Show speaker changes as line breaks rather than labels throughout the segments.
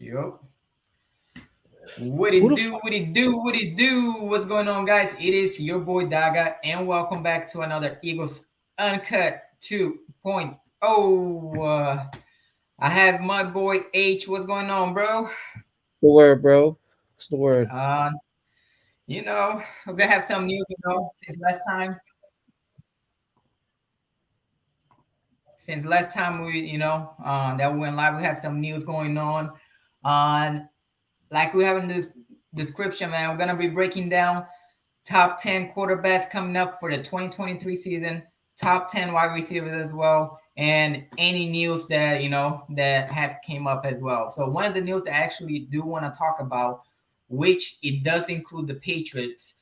Yup. What
Who
it
the
do?
fuck?
What it do? What it do? What's going on, guys? It is your boy Daga, and welcome back to another Eagles Uncut 2.0. I have my boy H. What's going on, bro?
The word, bro? What's the word?
Uh, we're gonna have some news. Since last time that we went live, we have some news going on. On like we have in this description, man, we're gonna be breaking down top 10 quarterbacks coming up for the 2023 season, top 10 wide receivers as well, and any news that that have came up as well. So one of the news that I actually do want to talk about, which it does include the Patriots,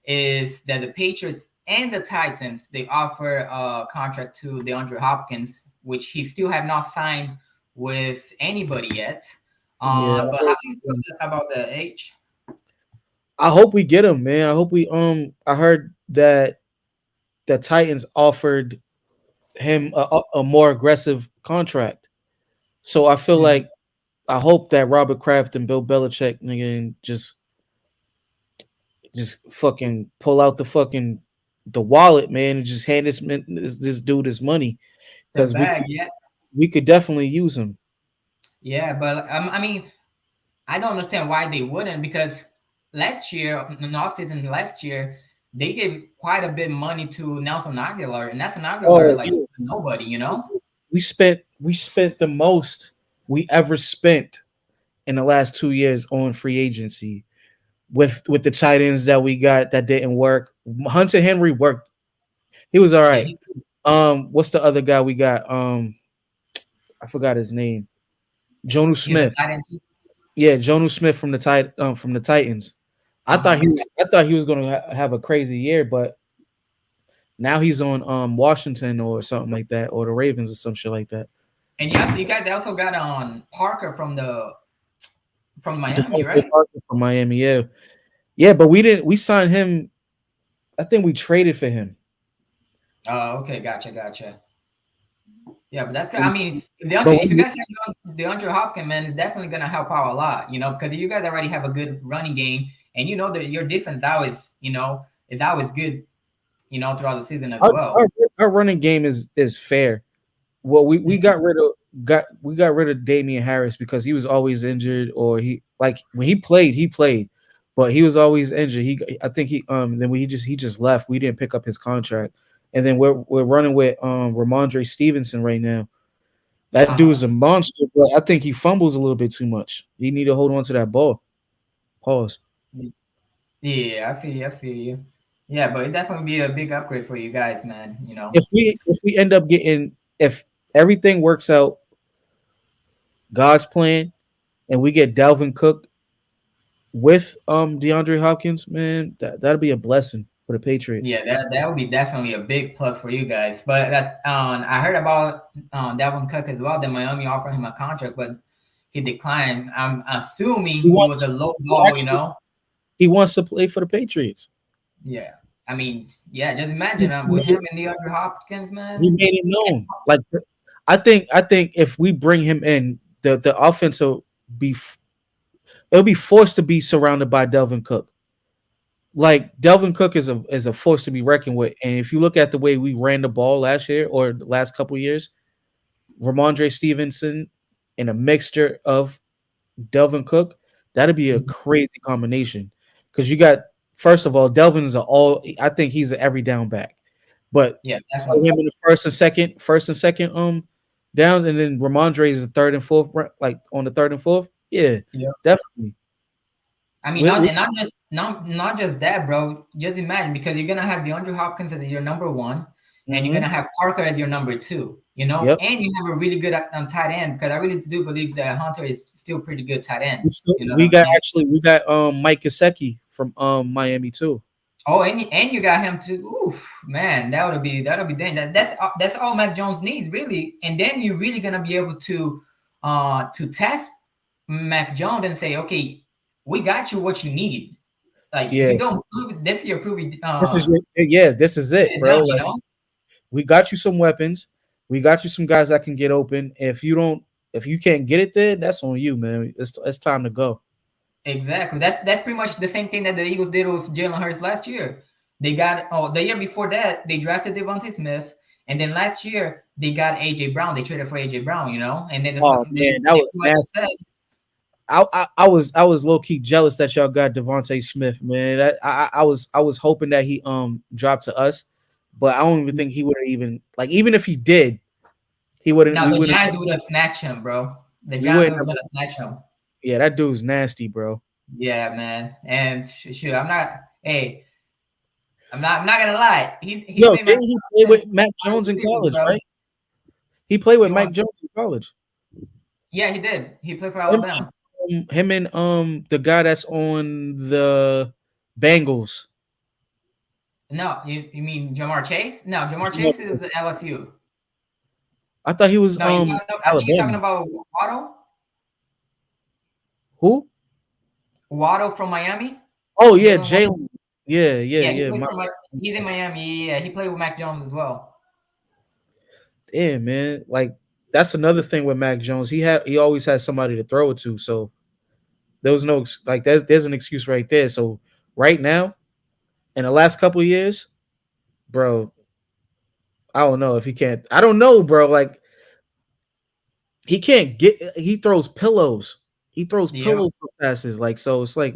is that the Patriots and the Titans, they offer a contract to DeAndre Hopkins, which he still have not signed with anybody yet.
Yeah,
But how do you feel about the H?
I hope we get him, man. I hope we. I heard that the Titans offered him a more aggressive contract, so I feel like I hope that Robert Kraft and Bill Belichick nigga just fucking pull out the wallet, man, and just hand this dude his money
The
because
bag, yeah.
we could definitely use him.
Yeah, but I mean, I don't understand why they wouldn't, because last year, in the offseason last year, they gave quite a bit of money to Nelson Aguilar, and Nelson Aguilar,
Oh,
like,
yeah.
nobody.
We spent the most we ever spent in the last 2 years on free agency with the tight ends that we got that didn't work. Hunter Henry worked. He was all
Yeah,
right. What's the other guy we got? I forgot his name. Jonu
he's a
Smith.
tight end too.
Yeah, Jonu Smith from the Titans.
Uh-huh.
I thought he was going to have a crazy year, but now he's on Washington or something like that, or the Ravens or some shit like that.
And you guys also got on Parker from Miami,
Devontae
right?
Parker from Miami, yeah, yeah, but we didn't. We signed him. I think we traded for him.
Oh, okay, gotcha. Yeah, but that's great.
But
I mean,
but
if you guys have DeAndre Hopkins, man, it's definitely gonna help out a lot, because you guys already have a good running game, and you know that your defense always, is always good, throughout the season as
our,
well.
our, our running game is fair. Well, we got rid of Damian Harris because he was always injured, or he like when he played, but he was always injured. I think then he just left. We didn't pick up his contract, and then we're running with Ramondre Stevenson right now. That dude's
Uh-huh.
a monster, but I think he fumbles a little bit too much. He need to hold on to that ball. Pause.
Yeah, I feel you. Yeah, but it definitely be a big upgrade for you guys, man.
If we end up getting if everything works out God's plan and we get Dalvin Cook with DeAndre Hopkins, man, that'll be a blessing for the Patriots.
Yeah, that would be definitely a big plus for you guys. But I heard about Dalvin Cook as well. That Miami offered him a contract, but he declined. I'm
He
assuming it
wants
was a low
he actually
ball.
he wants to play for the Patriots.
Yeah. I mean, yeah, just
He,
imagine
he
with
made
him
it,
and DeAndre Hopkins,
he
man.
made it known. Like I think if we bring him in, the offense will it'll be forced to be surrounded by Delvin Cook. Like Delvin Cook is a force to be reckoned with. And if you look at the way we ran the ball last year or the last couple of years, Ramondre Stevenson and a mixture of Delvin Cook, that'd be a
Mhm.
crazy combination. Because you got first of all, Delvin is a all. I think he's an every down back, but
Yeah,
play
definitely.
him in the first and second downs, and then Ramondre is the third and fourth, like on the third and fourth. Yeah,
Yeah.
definitely.
I mean,
We, we,
not just that, bro. Just imagine, because you're gonna have DeAndre Hopkins as your number one, and you're
mhm.
gonna have Parker as your number two.
Yep.
And you have a really good tight end, because I really do believe that Hunter is still pretty good tight end. You know what
We
I'm
got
saying?
we got Mike Gesicki from Miami too.
Oh, and you got him too. Oof, man, that'll be dang. That's all Mac Jones needs, really. And then you're really gonna be able to test Mac Jones and say, okay, we got you what you need. Like, if
Yeah,
you don't prove it, this year prove it,
this is
get
it,
it
bro.
done.
Like we got you some weapons. We got you some guys that can get open. If you don't, if you can't get it there, that's on you, man. It's time to go.
Exactly. That's pretty much the same thing that the Eagles did with Jalen Hurts last year. They got the year before that they drafted Devontae Smith, and then last year they got AJ Brown. They traded for AJ Brown, and then
Oh
they
man, that
pretty
was
much
nasty.
said,
I was low key jealous that y'all got Devontae Smith, man. I was hoping that he dropped to us, but I don't even think he would have even like even if he did, he wouldn't.
no,
We
the
wouldn't.
Giants would have snatched him, bro. The
We
Giants
wouldn't.
was gonna snatch him.
Yeah, that dude's nasty, bro.
Yeah, man. And shoot, I'm not. Hey, I'm not gonna lie. He
Yo,
made my
didn't he play with Mac Jones in
receivers,
college,
bro.
right? He played with
You
Mike
want?
Jones in college.
Yeah, he did. He played for
Him,
Alabama.
him and the guy that's on the Bengals.
No, you mean Jamar Chase? No, Jamar Chase is at LSU.
I thought he was
No, I think you're talking
Alabama.
about Waddle.
Who?
Waddle from Miami.
Oh yeah,
Jalen Waddle.
Jalen. Yeah,
Yeah, he
yeah.
plays for. He's in Miami. Yeah, he played with Mac Jones as well.
Yeah, man. Like that's another thing with Mac Jones. He always has somebody to throw it to. So there was no like there's an excuse right there. So right now, in the last couple of years, bro, I don't know if he can't. I don't know, bro. Like he can't get. He throws pillows. He throws
Yeah.
pillows for passes. Like so, it's like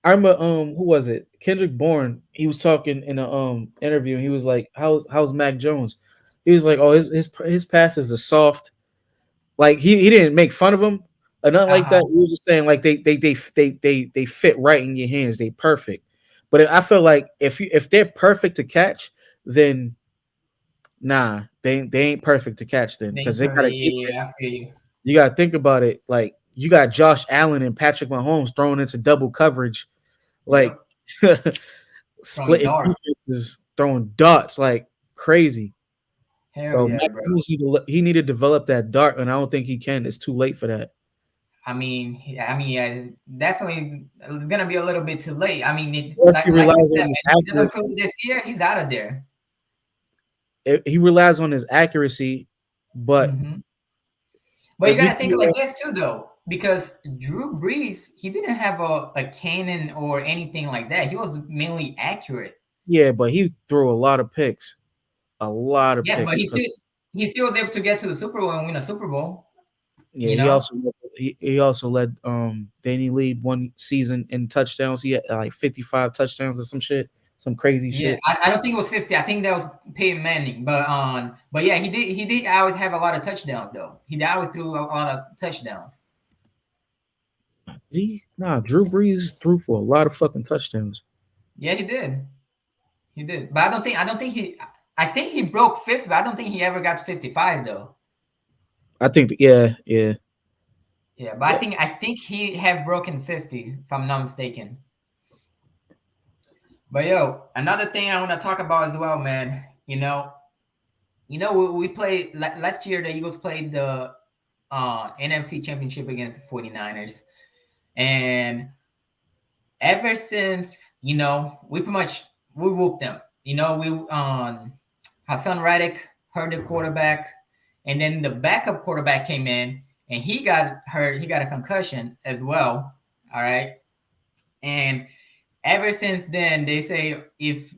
I remember. Who was it? Kendrick Bourne. He was talking in a interview. And he was like, "How's Mac Jones?" He was like, "Oh, his passes are soft." Like he didn't make fun of him or nothing like
Uh-huh.
that. He was just saying like they fit right in your hands. They perfect. But I feel like if they're perfect to catch, then nah, they ain't perfect to catch then because they gotta keep it.
Yeah, I feel you.
You gotta think about it. Like you got Josh Allen and Patrick Mahomes thrown into double coverage, like
Yep. Throwing
splitting
darts.
defenses, throwing darts like crazy.
Hell
So
yeah,
Mac
bro.
Jones, he need to develop that dart, and I don't think he can. It's too late for that.
Yeah, definitely it's gonna be a little bit too late. I mean,
Plus, he
like you
relies
said,
on
man,
his
if he doesn't
accuracy.
prove it this year, he's out of there.
He relies on his accuracy, but
Hmm. But you
if he
gotta think
can,
like this too, though, because Drew Brees, he didn't have a cannon or anything like that. He was mainly accurate.
yeah, but he threw a lot of
Yeah, but
picks. 'Cause,
he still was able to get to the Super Bowl and win a Super Bowl.
yeah,
You know?
he also led Danny Lee one season in touchdowns. He had like 55 touchdowns or some shit, some crazy
Yeah,
shit.
I don't think it was 50. I think that was Peyton Manning. But yeah, he did always have a lot of touchdowns though. He always threw a lot of touchdowns.
Drew Brees threw for a lot of fucking touchdowns.
Yeah, he did. He did. But I think he broke 50, but I don't think he ever got to 55 though.
I think, yeah.
Yeah, but I think he have broken 50 if I'm not mistaken. But yo, another thing I want to talk about as well, man. We played last year. The Eagles played the NFC Championship against the 49ers, and ever since we pretty much we whooped them. We Hassan Reddick hurt the quarterback, and then the backup quarterback came in and he got hurt. He got a concussion as well. All right, and ever since then, they say if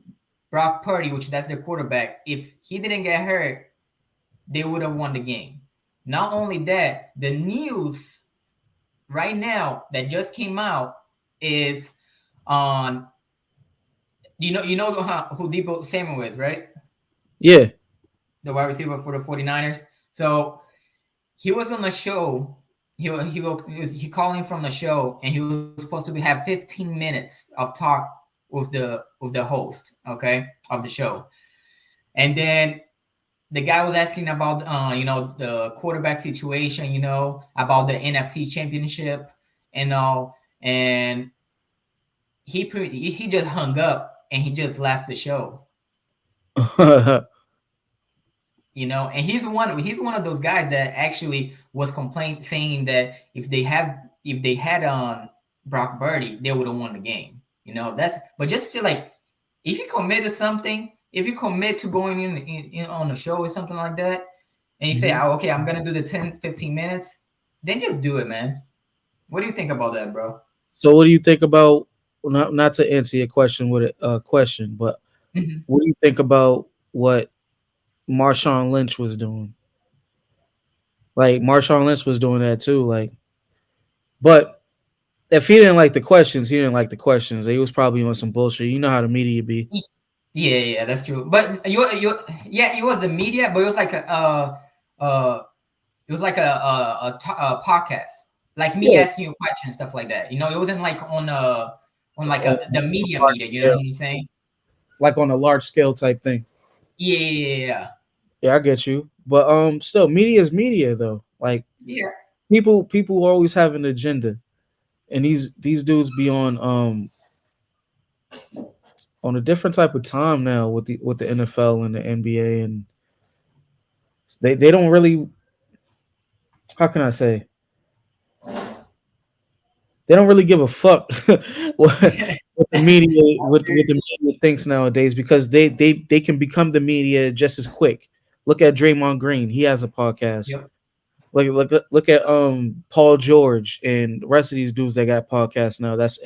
Brock Purdy, which that's their quarterback, if he didn't get hurt, they would have won the game. Not only that, the news right now that just came out is on who Debo Samuel is, right?
Yeah.
The wide receiver for the 49ers. So he was on the show. He calling from the show, and he was supposed to have 15 minutes of talk with the host, okay, of the show. And then the guy was asking about the quarterback situation, about the NFC Championship and all, and he just hung up and he just left the show. And he's one of those guys that actually was saying that if they had on Brock Purdy, they would have won the game. But just to like, if you commit to something, if you commit to going in on a show or something like that, and you say, oh, okay, I'm gonna do the 10, 15 minutes, then just do it, man. What do you think about that, bro?
So, what do you think about not to answer your question with a question, but
Mhm.
what do you think about what Marshawn Lynch was doing? Like Marshawn Lynch was doing that too. Like, but if he didn't like the questions, he didn't like the questions. He was probably on some bullshit. You know how the media be.
Yeah, yeah, that's true. But yeah, it was the media, but it was like it was like a podcast, like me
Yeah.
asking you a question and stuff like that. You know, it wasn't like on like
On
the
a
media
large
media. You know what
scale,
I'm saying?
like on a large scale type thing.
Yeah, yeah, yeah,
Yeah, I get you. But still media is media though. Like
yeah.
people always have an agenda. And these dudes be on a different type of time now with the NFL and the NBA, and they don't really, how can I say, they don't really give a fuck what the media what the media thinks nowadays, because they can become the media just as quick. Look at Draymond Green. He has a podcast.
Yep.
Look at Paul George and the rest of these dudes that got podcasts now. That's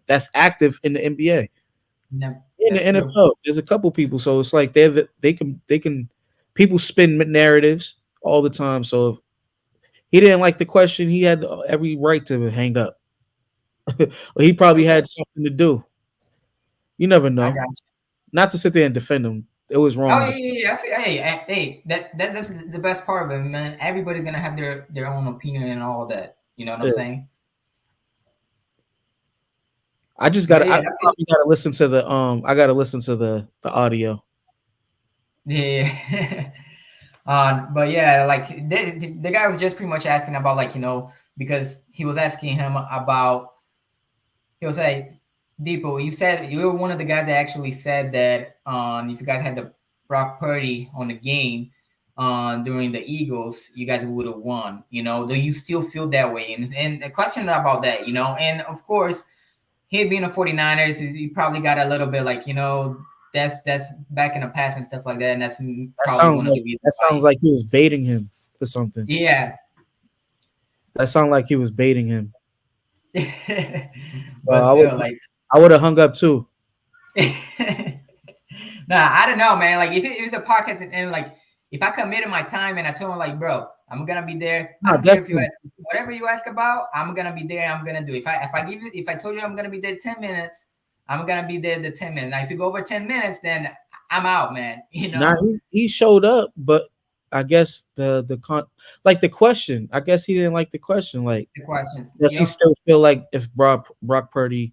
that's active in the NBA.
No,
In the
that's true.
NFL, there's a couple people, so it's like they can people spin narratives all the time. So if he didn't like the question, he had every right to hang up. Or he probably
Okay,
had something to do. You never
I
know.
got you.
Not to sit there and defend him. It was
Oh
wrong.
yeah, yeah, yeah. Hey, that's the best part of it, man. Everybody's gonna have their own opinion and all that. You know what I'm
Yeah.
saying?
I just
But
gotta.
yeah,
I probably gotta listen to the. I gotta listen to the audio.
yeah. But yeah, like the guy was just pretty much asking about, like, because he was asking him about, he was like, Deepo, you said you were one of the guys that actually said that if you guys had the Brock Purdy on the game during the Eagles, you guys would have won. Do you still feel that way? And the question about that, and of course, he being a 49ers, he probably got a little bit like, that's back in the past and stuff like that, and that's probably one of the reasons
That
why.
sounds like he was baiting him for something.
Yeah.
That sounded like he was baiting him.
But
I would
still, like,
I would have hung up too.
nah, I don't know, man. Like, if it was a podcast, and like, if I committed my time and I told him, like, bro, I'm gonna be there. I
No,
don't care if you
definitely.
ask whatever you ask about. I'm gonna be there. I'm gonna do it. If I told you I'm gonna be there 10 minutes, I'm gonna be there the 10 minutes. Now, if you go over 10 minutes, then I'm out, man.
Nah, he showed up, but I guess like the question. I guess he didn't like the question. Like,
The questions.
does he
Yep.
still feel like if Brock Purdy,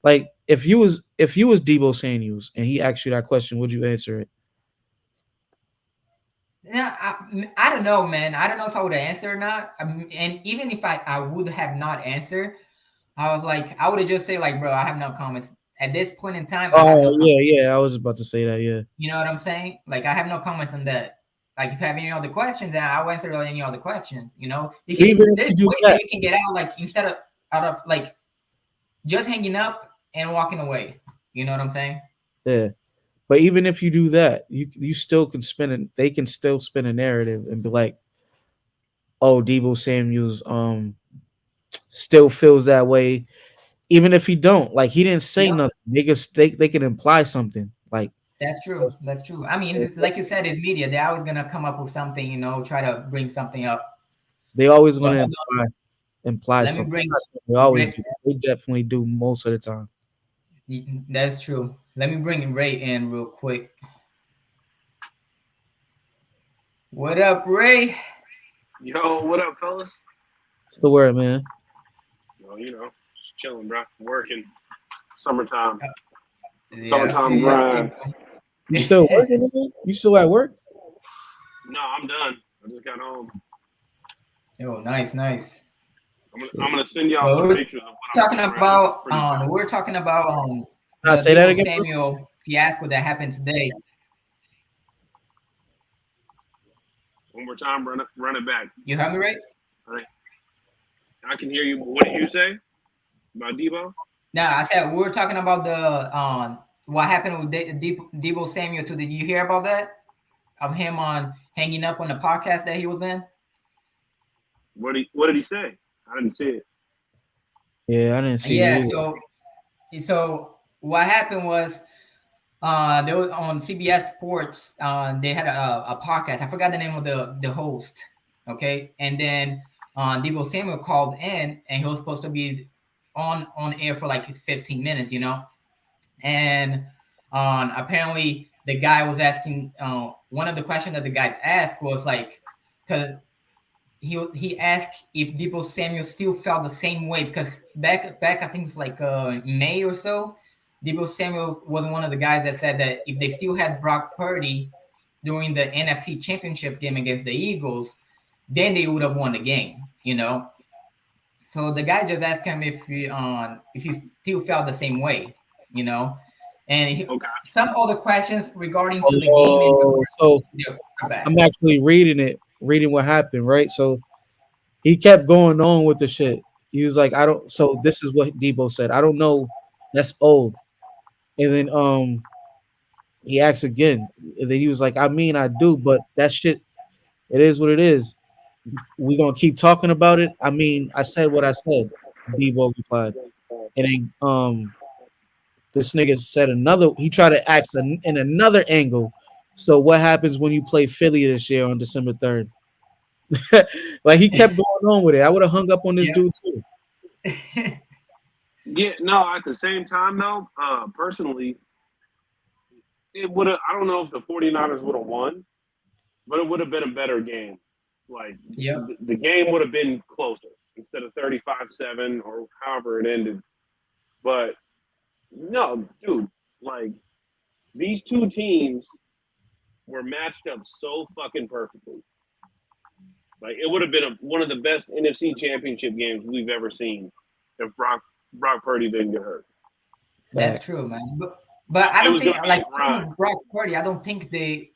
like if you was Debo Samuels and he asked you that question, would you answer it?
Yeah, I don't know, man. I don't know if I would have answered or not. And even if I would have not answered, I was like, I would have just say, like, bro, I have no comments at this point in time. I have no
Oh
comments.
yeah. I was about to say that. Yeah.
You know what I'm saying? Like, I have no comments on that. Like, if you have any other questions, then I'll answer any other questions. You
But even
can.
if
There's
you do
ways that
that,
you can get out, like, instead of out of like just hanging up and walking away. You know what I'm saying?
yeah. But even if you do that, you still can spin it. They can still spin a narrative and be like, "Oh, Debo Samuels still feels that way," even if he don't. Like he didn't say
Yep.
nothing. They can imply something. Like
That's true. That's true. I mean, like you said, in media, they're always gonna come up with something. Try to bring something up.
they always
But
gonna
hold on,
imply
let me
something.
bring.
They always do. They definitely do most of the time.
That's true. Let me bring Ray in real quick. What up, Ray?
Yo, what up, fellas?
What's the word, man?
Yo, just chilling, bro. Working. Summertime.
Yeah, I
Summertime
feel
grind.
You still working? Man? You still at work?
No, I'm done. I just got home.
Oh, nice, nice.
I'm gonna send y'all
Well,
some
we're
pictures of what
talking
I'm doing right now. It's
about
pretty cool.
we're talking about
Can I
the
say that
Debo
again?
Samuel fiasco that happened today.
One more time, run it back.
You heard me, Ray?
I can hear you. What did you say about Debo?
No, I said we were talking about the what happened with Debo Samuel too. Did you hear about that? of him on hanging up on the podcast that he was in?
What did he say? I didn't see it.
Yeah, I didn't see
Yeah.
it either.
So what happened was there was on CBS Sports. They had a podcast. I forgot the name of the host. Okay, and then Debo Samuel called in, and he was supposed to be on air for like 15 minutes, and apparently the guy was asking one of the questions that the guy asked was like, because he asked if Debo Samuel still felt the same way, because back I think it's like May or so, Debo Samuel was one of the guys that said that if they still had Brock Purdy during the NFC Championship game against the Eagles, then they would have won the game. So the guy just asked him if he still felt the same way. And
Okay.
some other questions regarding to the game and
Oh, so
their quarterback.
I'm actually reading what happened, right? So he kept going on with the shit. He was like, I don't. So this is what Debo said. I don't know. That's old. And then he asked again. And then he was like, I mean, I do, but that shit, it is what it is. We gonna keep talking about it. I mean, I said what I said. Debo replied. And then this nigga said another. He tried to ask in another angle. So what happens when you play Philly this year on December 3rd? Like he kept going on with it. I would have hung up on this
Yeah.
dude too.
Yeah, no, at the same time though, personally, it would have I don't know if the 49ers would have won, but it would have been a better game. Like
Yep.
the game would have been closer instead of 35-7 or however it ended. But no, dude, like these two teams were matched up so fucking perfectly. Like it would have been one of the best NFC Championship games we've ever seen if Brock Purdy didn't get hurt.
That's true, man. But I
It
don't
was
think
gonna be
like
a grind.
Brock Purdy. I don't think they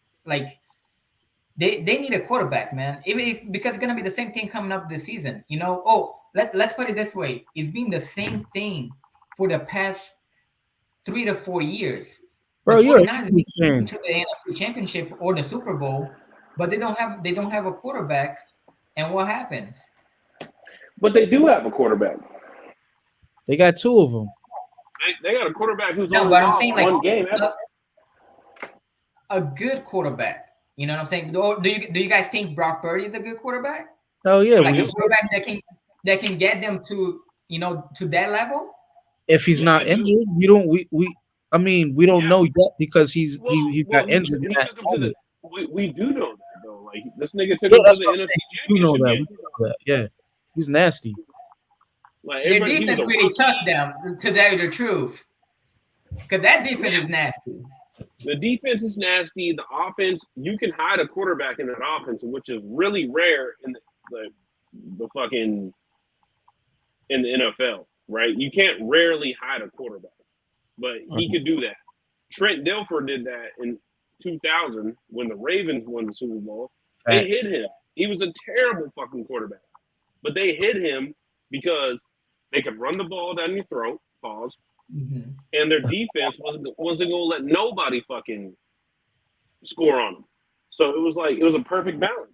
need a quarterback, man. Because it's gonna be the same thing coming up this season. Oh, let's put it this way: it's been the same thing for the past 3 to 4 years.
Bro,
The
you're a
49ers
Eagles
been
fan.
to the NFC Championship or the Super Bowl, but they don't have a quarterback. And what happens?
But they do have a quarterback.
They got two of them.
They got a quarterback who's
No,
only
but I'm
lost
saying like
one game ever.
a good quarterback. You know what I'm saying? Or do you guys think Brock Purdy is a good quarterback?
Oh yeah,
Like a quarterback that can get them to that level?
if he's
Yes,
not
I do.
injured, we don't. I mean, we don't
Yeah.
know yet because he got
He
injured. in that
took him to the.
moment.
We do know that though. Like this nigga took
Yeah,
him to
that's
the
what I'm
NFC
saying. You know
Championship
that.
game.
We know that. Yeah, he's nasty.
Like
Their
everybody, he was
defense
a
really
rookie.
took them, to tell you the truth. Because that defense is nasty.
The defense is nasty. The offense, you can hide a quarterback in that offense, which is really rare in the fucking in the NFL, right? You can't rarely hide a quarterback, but he could do that. Trent Dilfer did that in 2000 when the Ravens won the Super Bowl. They
Facts.
hit him. He was a terrible fucking quarterback, but they hit him because they could run the ball down your throat. Pause.
Mm-hmm.
And their defense wasn't going to let nobody fucking score on them. So it was a perfect balance,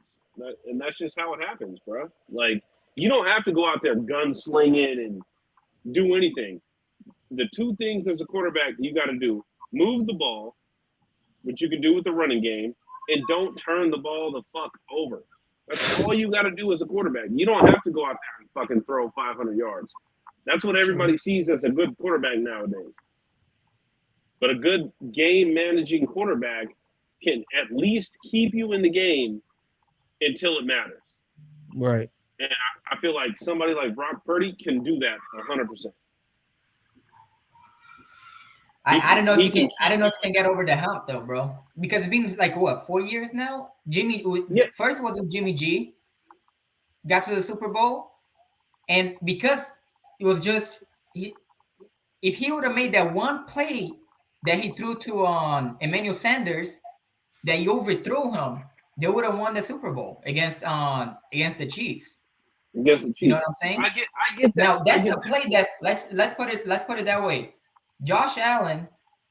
and that's just how it happens, bro. Like you don't have to go out there gunslinging and do anything. The two things as a quarterback you got to do: move the ball, which you can do with the running game, and don't turn the ball the fuck over. That's all you got to do as a quarterback. You don't have to go out there and fucking throw 500 yards. That's what everybody sees as a good quarterback nowadays. But a good game managing quarterback can at least keep you in the game until it matters.
Right.
And I feel like somebody like Brock Purdy can do that 100%.
I don't know if you can get over the hump though, bro. Because it's been like what, 4 years now? First was Jimmy G, got to the Super Bowl, and because it was just if he would have made that one play that he threw to Emmanuel Sanders, that he overthrew him, they would have won the Super Bowl against the Chiefs.
Against the Chiefs.
You know what I'm saying?
I get that.
Now that's the play that let's put it that way. Josh Allen,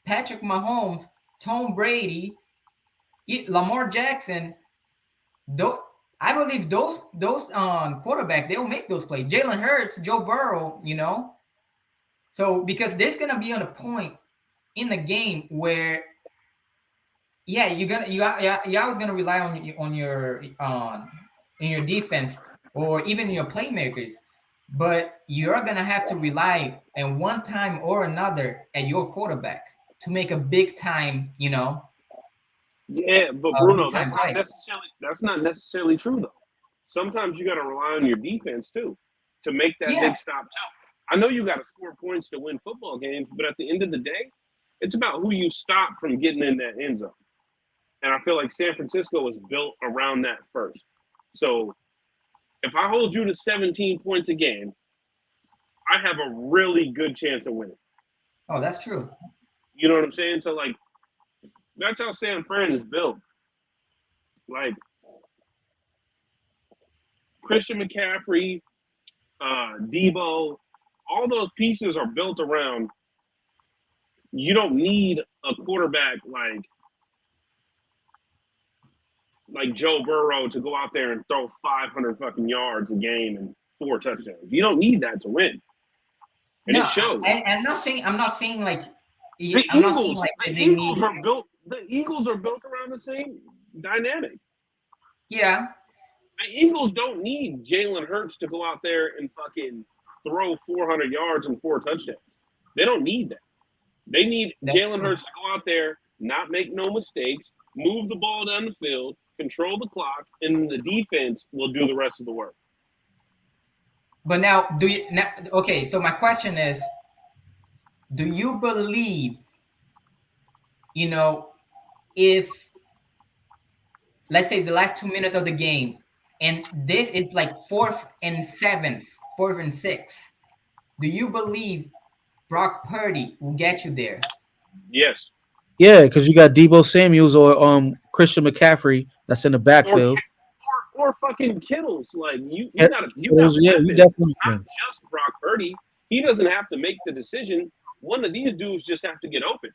Patrick Mahomes, Tom Brady, Lamar Jackson, though, I believe those quarterback, they'll make those plays. Jalen Hurts, Joe Burrow, So because there's gonna be on a point in the game where, yeah, you're always gonna rely on in your defense or even your playmakers, but you're gonna have to rely at one time or another at your quarterback to make a big time,
Yeah, but
a big
Bruno,
time play.
that's not necessarily true though. Sometimes you got to rely on your defense too to make that
Yeah,
big stop too. I know you got to score points to win football games, but at the end of the day, it's about who you stop from getting in that end zone. And I feel like San Francisco was built around that first. So if I hold you to 17 points a game, I have a really good chance of winning.
oh, that's true.
You know what I'm saying? So like that's how San Fran is built. Like Christian McCaffrey, Debo, all those pieces are built around. You don't need a quarterback like Joe Burrow to go out there and throw 500 fucking yards a game and 4 touchdowns. You don't need that to win, and
No,
it shows.
I'm not saying like,
The
I'm not saying
Eagles,
like
the
they need.
Eagles are built. The Eagles are built around the same dynamic.
Yeah,
The Eagles don't need Jalen Hurts to go out there and fucking throw 400 yards and 4 touchdowns. They don't need that. They need
that's
Jalen
true.
Hurts to go out there, not make no mistakes, move the ball down the field, control the clock, and the defense will do the rest of the work.
But now, okay, so my question is, do you believe, if let's say the last 2 minutes of the game, and this is like fourth and seventh, fourth and sixth, do you believe Brock Purdy will get you there?
Yes.
Yeah, because you got Debo Samuels or Christian McCaffrey that's in the
Or
backfield.
or fucking Kittles. Like you
Yeah,
got
yeah, you
weapons.
definitely
It's not
can.
just Brock Purdy. He doesn't have to make the decision. One of these dudes just have to get open.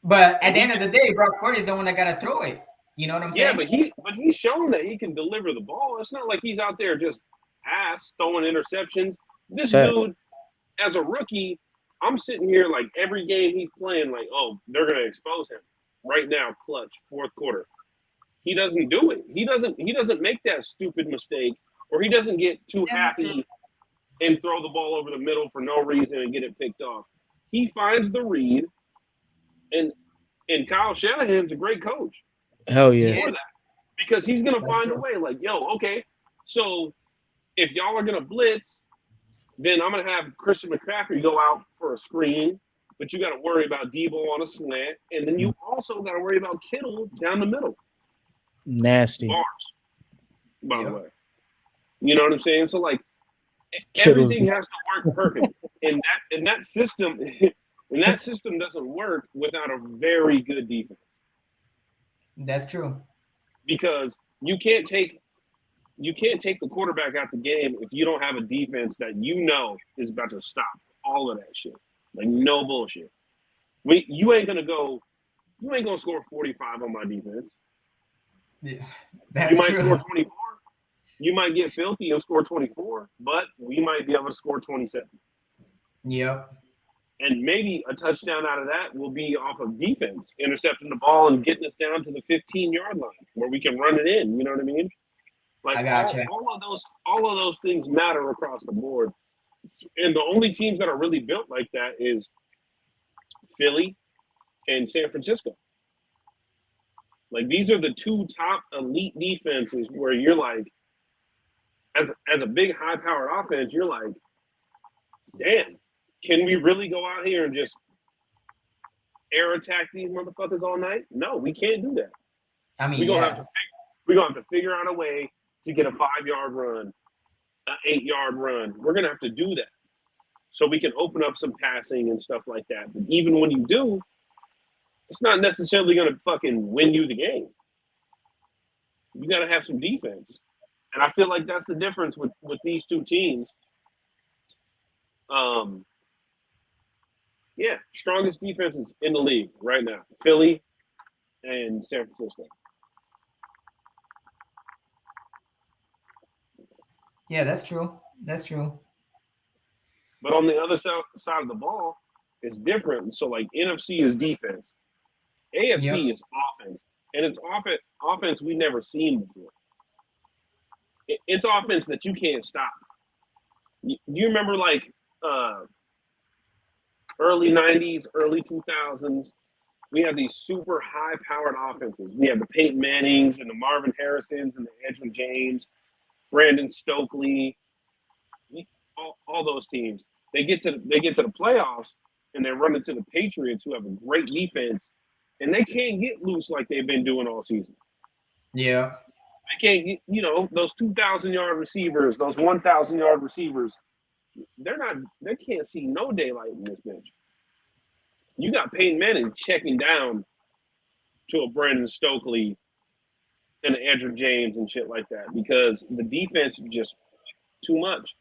But at the end of the day, Brock Purdy is the one that gotta throw it. You know what I'm
Yeah,
saying?
but he's shown that he can deliver the ball. It's not like he's out there just ass throwing interceptions. This
Facts.
dude, as a rookie, I'm sitting here like every game he's playing, like, oh, they're gonna expose him right now, clutch, fourth quarter. He doesn't do it. He doesn't make that stupid mistake, or he doesn't get too
Yeah, that's true.
happy and throw the ball over the middle for no reason and get it picked off. He finds the read, and Kyle Shanahan's a great coach
Hell yeah.
Yeah,
for that because he's gonna
that's
find a
true.
way. Like, yo, okay, so if y'all are gonna blitz, then I'm gonna have Christian McCaffrey go out for a screen, but you got to worry about Debo on a slant, and then you also got to worry about Kittle down the middle.
Nasty.
Bars, by the
Yep.
way. You know what I'm saying? So like
Kittle's
everything has to work perfect, and that system and that system doesn't work without a very good defense
That's true.
because you can't take the quarterback out the game if you don't have a defense that is about to stop all of that shit. Like no bullshit. You ain't gonna score 45 on my defense.
Yeah,
You
that's
might
true.
score 24. You might get filthy and score 24, but we might be able to score 27.
Yep.
And maybe a touchdown out of that will be off of defense, intercepting the ball and getting us down to the 15-yard line where we can run it in. You know what I mean? Like
I gotcha.
all of those things matter across the board. And the only teams that are really built like that is Philly and San Francisco. Like these are the two top elite defenses where you're like, as a big high powered offense, you're like, damn, can we really go out here and just air attack these motherfuckers all night? No, we can't do that.
I mean,
We're gonna
yeah,
have to figure out a way to get a 5-yard run, an 8-yard run. We're gonna have to do that so we can open up some passing and stuff like that. But even when you do, it's not necessarily gonna fucking win you the game. You gotta have some defense. And I feel like that's the difference with these two teams. Yeah, strongest defenses in the league right now. Philly and San Francisco.
Yeah, that's true. That's true.
But on the other side of the ball, it's different. So like NFC is defense,
Yep.
AFC is offense, and it's offense we never seen before. It's offense that you can't stop. Do you remember like early '90s, early 2000s? We had these super high-powered offenses. We had the Peyton Mannings and the Marvin Harrisons and the Edgerrin James, Brandon Stokely, all those teams. They get to the playoffs and they run into the Patriots, who have a great defense, and they can't get loose like they've been doing all season.
Yeah.
They can't get, those 2,000-yard receivers, those 1,000-yard receivers. They can't see no daylight in this bitch. You got Peyton Manning checking down to a Brandon Stokely and an Edgerrin James and shit like that because the defense is just too much.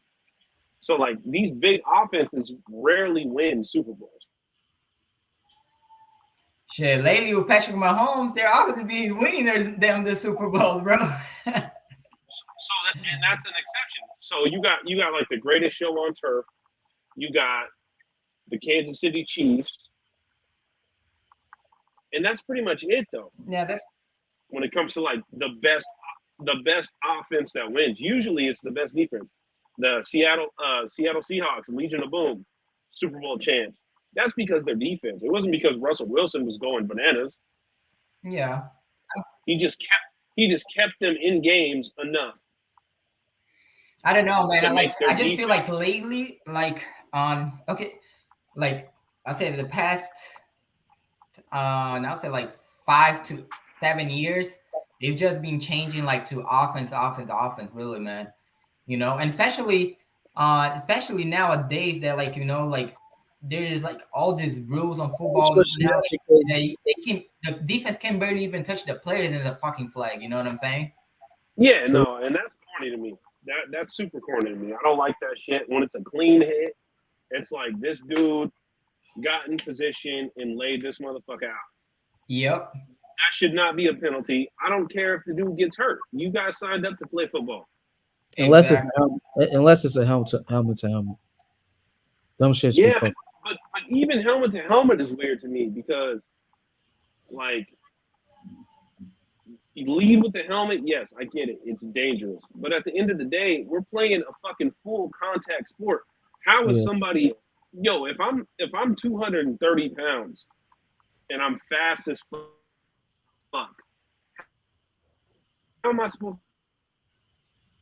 So like these big offenses rarely win Super Bowls.
Shit, lately with Patrick Mahomes, they're obviously be winning the Super Bowl, bro.
And that's an exception. So you got like the greatest show on turf. You got the Kansas City Chiefs, and that's pretty much it, though.
Yeah, that's
when it comes to like the best offense that wins. Usually, it's the best defense. The Seattle Seahawks, Legion of Boom, Super Bowl champs. That's because their defense. It wasn't because Russell Wilson was going bananas.
Yeah.
He just kept them in games enough.
I don't know, man. I just feel like lately, like I say the past I'll say like 5 to 7 years, they've just been changing like to offense, really, man. And especially nowadays that like there is like all these rules on football now, the defense can barely even touch the players in the fucking flag. You know what I'm saying?
Yeah, no, and that's corny to me. That's super corny to me. I don't like that shit. When it's a clean hit, it's like this dude got in position and laid this motherfucker out.
Yep.
That should not be a penalty. I don't care if the dude gets hurt. You guys signed up to play football.
Unless it's a helmet to helmet. Dumb shit.
Yeah, but even helmet to helmet is weird to me because, like, you lead with the helmet. Yes, I get it. It's dangerous. But at the end of the day, we're playing a fucking full contact sport. How is somebody, if I'm 230 pounds and I'm fast as fuck, how am I supposed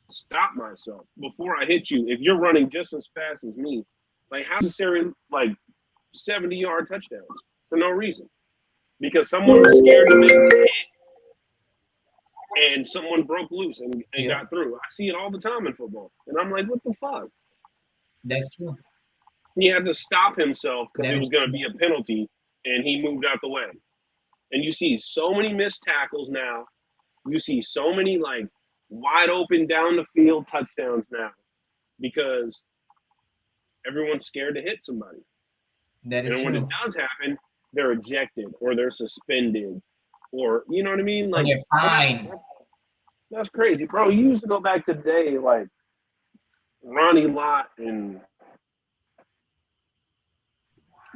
to stop myself before I hit you if you're running just as fast as me? Like, how necessary, like, 70-yard touchdowns for no reason? Because someone was scared to make a hit and someone broke loose and got through. I see it all the time in football. And I'm like, what the fuck?
That's true.
He had to stop himself because it was going to be a penalty, and he moved out the way. And you see so many missed tackles now. You see so many, like, wide open down the field touchdowns now because everyone's scared to hit somebody.
That is
and
true.
when it does happen, they're ejected or they're suspended or, you know what I mean? Like,
they're fine.
That's crazy, bro. You used to go back to the day, like, Ronnie Lott and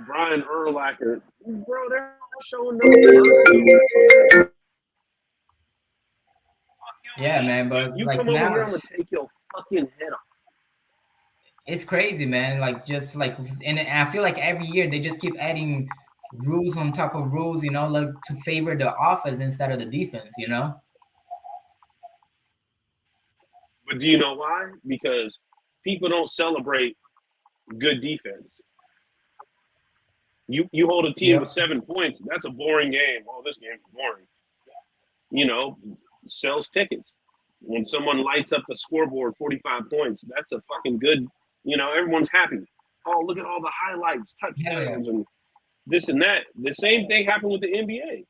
Brian Urlacher. Bro, they're showing no mercy.
Yeah, man, but
you
like
come over
now
here, I'm gonna take your fucking head off.
It's crazy, man. Like just like, and I feel like every year they just keep adding rules on top of rules, like to favor the offense instead of the defense,
But do you know why? Because people don't celebrate good defense. You hold a team with 7 points, that's a boring game. Oh, this game's boring. Sells tickets. When someone lights up the scoreboard 45 points, that's a fucking good, everyone's happy. Oh, look at all the highlights, touchdowns, and this and that. The same thing happened with the NBA.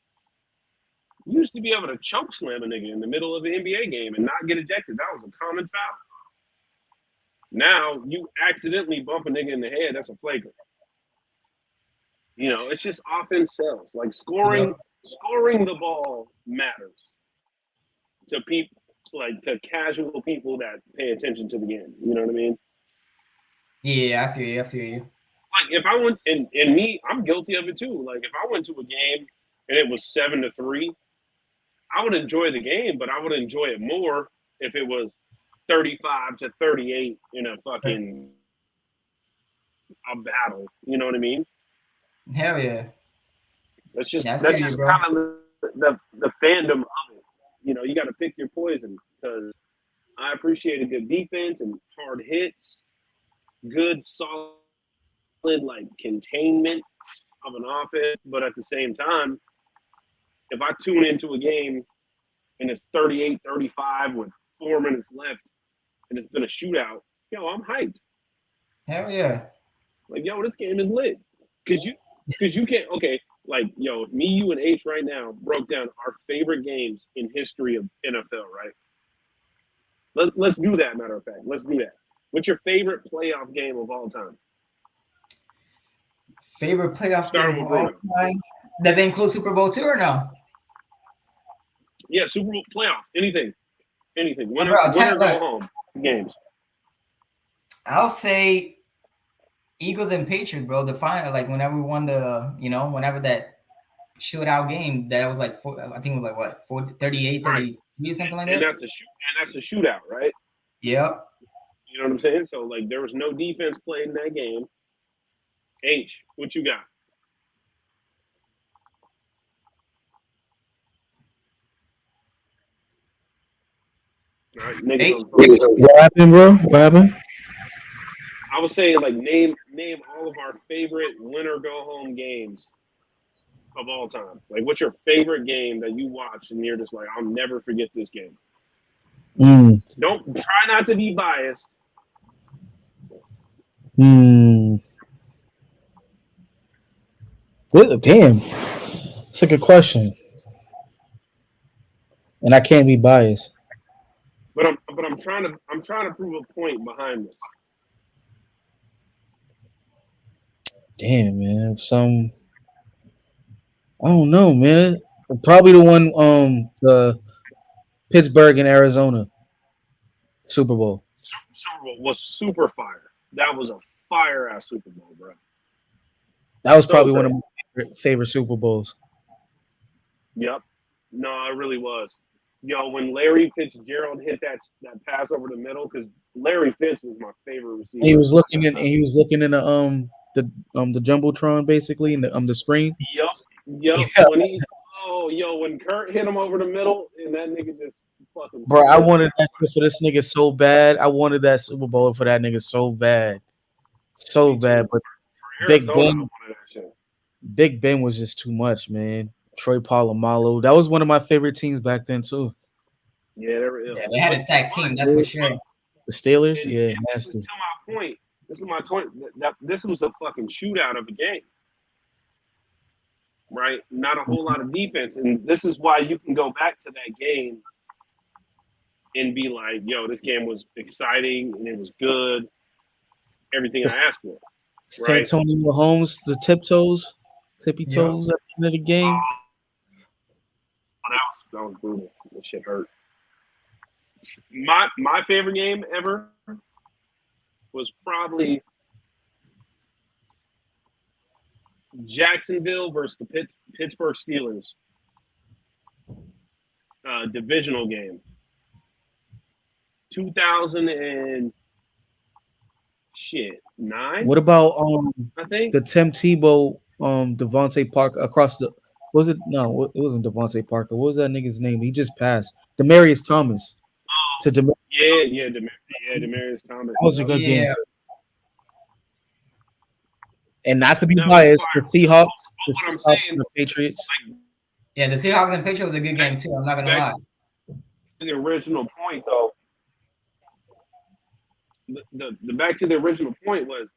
You used to be able to choke slam a nigga in the middle of the NBA game and not get ejected. That was a common foul. Now, you accidentally bump a nigga in the head, that's a flagrant. It's just offense sells. Like scoring scoring the ball matters to people, like to casual people that pay attention to the game. You know what I mean?
Yeah, I feel you. I feel you.
Like if I went and me, I'm guilty of it too. Like if I went to a game and it was 7-3, I would enjoy the game, but I would enjoy it more if it was 35-38 in a fucking a battle. You know what I mean?
Hell yeah.
That's just
Yeah, I
that's
feel you,
just
bro.
kind of the fandom of it. You know, you got to pick your poison because I appreciate a good defense and hard hits, good solid like containment of an offense, but at the same time, if I tune into a game and it's 38-35 with 4 minutes left and it's been a shootout, yo, I'm hyped.
Hell yeah.
Like, yo, this game is lit. Cause you can't like, yo, me, you, and H right now broke down our favorite games in history of NFL, right? Let's do that, matter of fact. Let's do that. What's your favorite playoff game of all time?
Favorite playoff
Starting
game
with
of all
Bruno.
time? Does they include Super Bowl too or no?
Yeah, Super Bowl playoff, anything. Winner,
bro, I'll tell
winner
you
go
what.
home games.
I'll say Eagles and Patriots, bro. The final, like whenever we won whenever that shootout game, that was like, I think it was like what, 40, 38,
Right.
33, something like
And
that.
that's the shootout, right?
Yep.
You know what I'm saying? So like there was no defense played in that game. H, what you got? All right,
H?
What happened, bro? What happened?
I was saying like name all of our favorite winner go home games of all time. Like what's your favorite game that you watch and you're just like, I'll never forget this game. Don't try not to be biased.
Damn, it's a good question, and I can't be biased.
But I'm trying to prove a point behind this.
Damn, man, I don't know, man. Probably the one, the Pittsburgh and Arizona Super Bowl.
Super Bowl was super fire. That was a fire ass Super Bowl, bro.
That was
So
probably one
great.
of my favorite Super Bowls.
Yep. No, it really was. Yo, when Larry Fitzgerald hit that pass over the middle, because Larry Fitz was my favorite receiver.
And he was looking in the jumbotron basically in the screen.
Yep.
Yeah.
When Kurt hit him over the middle and that nigga just fucking.
Bro, I wanted that shit for this nigga so bad. I wanted that Super Bowl for that nigga so bad, so bad. But Big Ben was just too much, man. Troy Polamalu, that was one of my favorite teams back then too.
Yeah,
they had a stacked team, that's for sure.
The Steelers,
and
yeah,
this is to my point. This is my point. This was a fucking shootout of a game, right? Not a whole lot of defense, and this is why you can go back to that game and be like, "Yo, this game was exciting and it was good. Everything I asked for." Right?
Santonio Mahomes, the tippy toes at the end of the game.
That was brutal. That shit hurt. My favorite game ever was probably Jacksonville versus the Pittsburgh Steelers. Divisional game. 2009.
What about
I think
the Tim Tebow Devontae Parker across the was it no it wasn't Devontae Parker. What was that nigga's name? He just passed. Demaryius Thomas.
Demaryius Thomas.
That was a good game too. And not to be biased, the Seahawks, and the Patriots.
Yeah, the Seahawks and Patriots was a good game too. I'm not gonna lie.
The original point though. The back to the original point was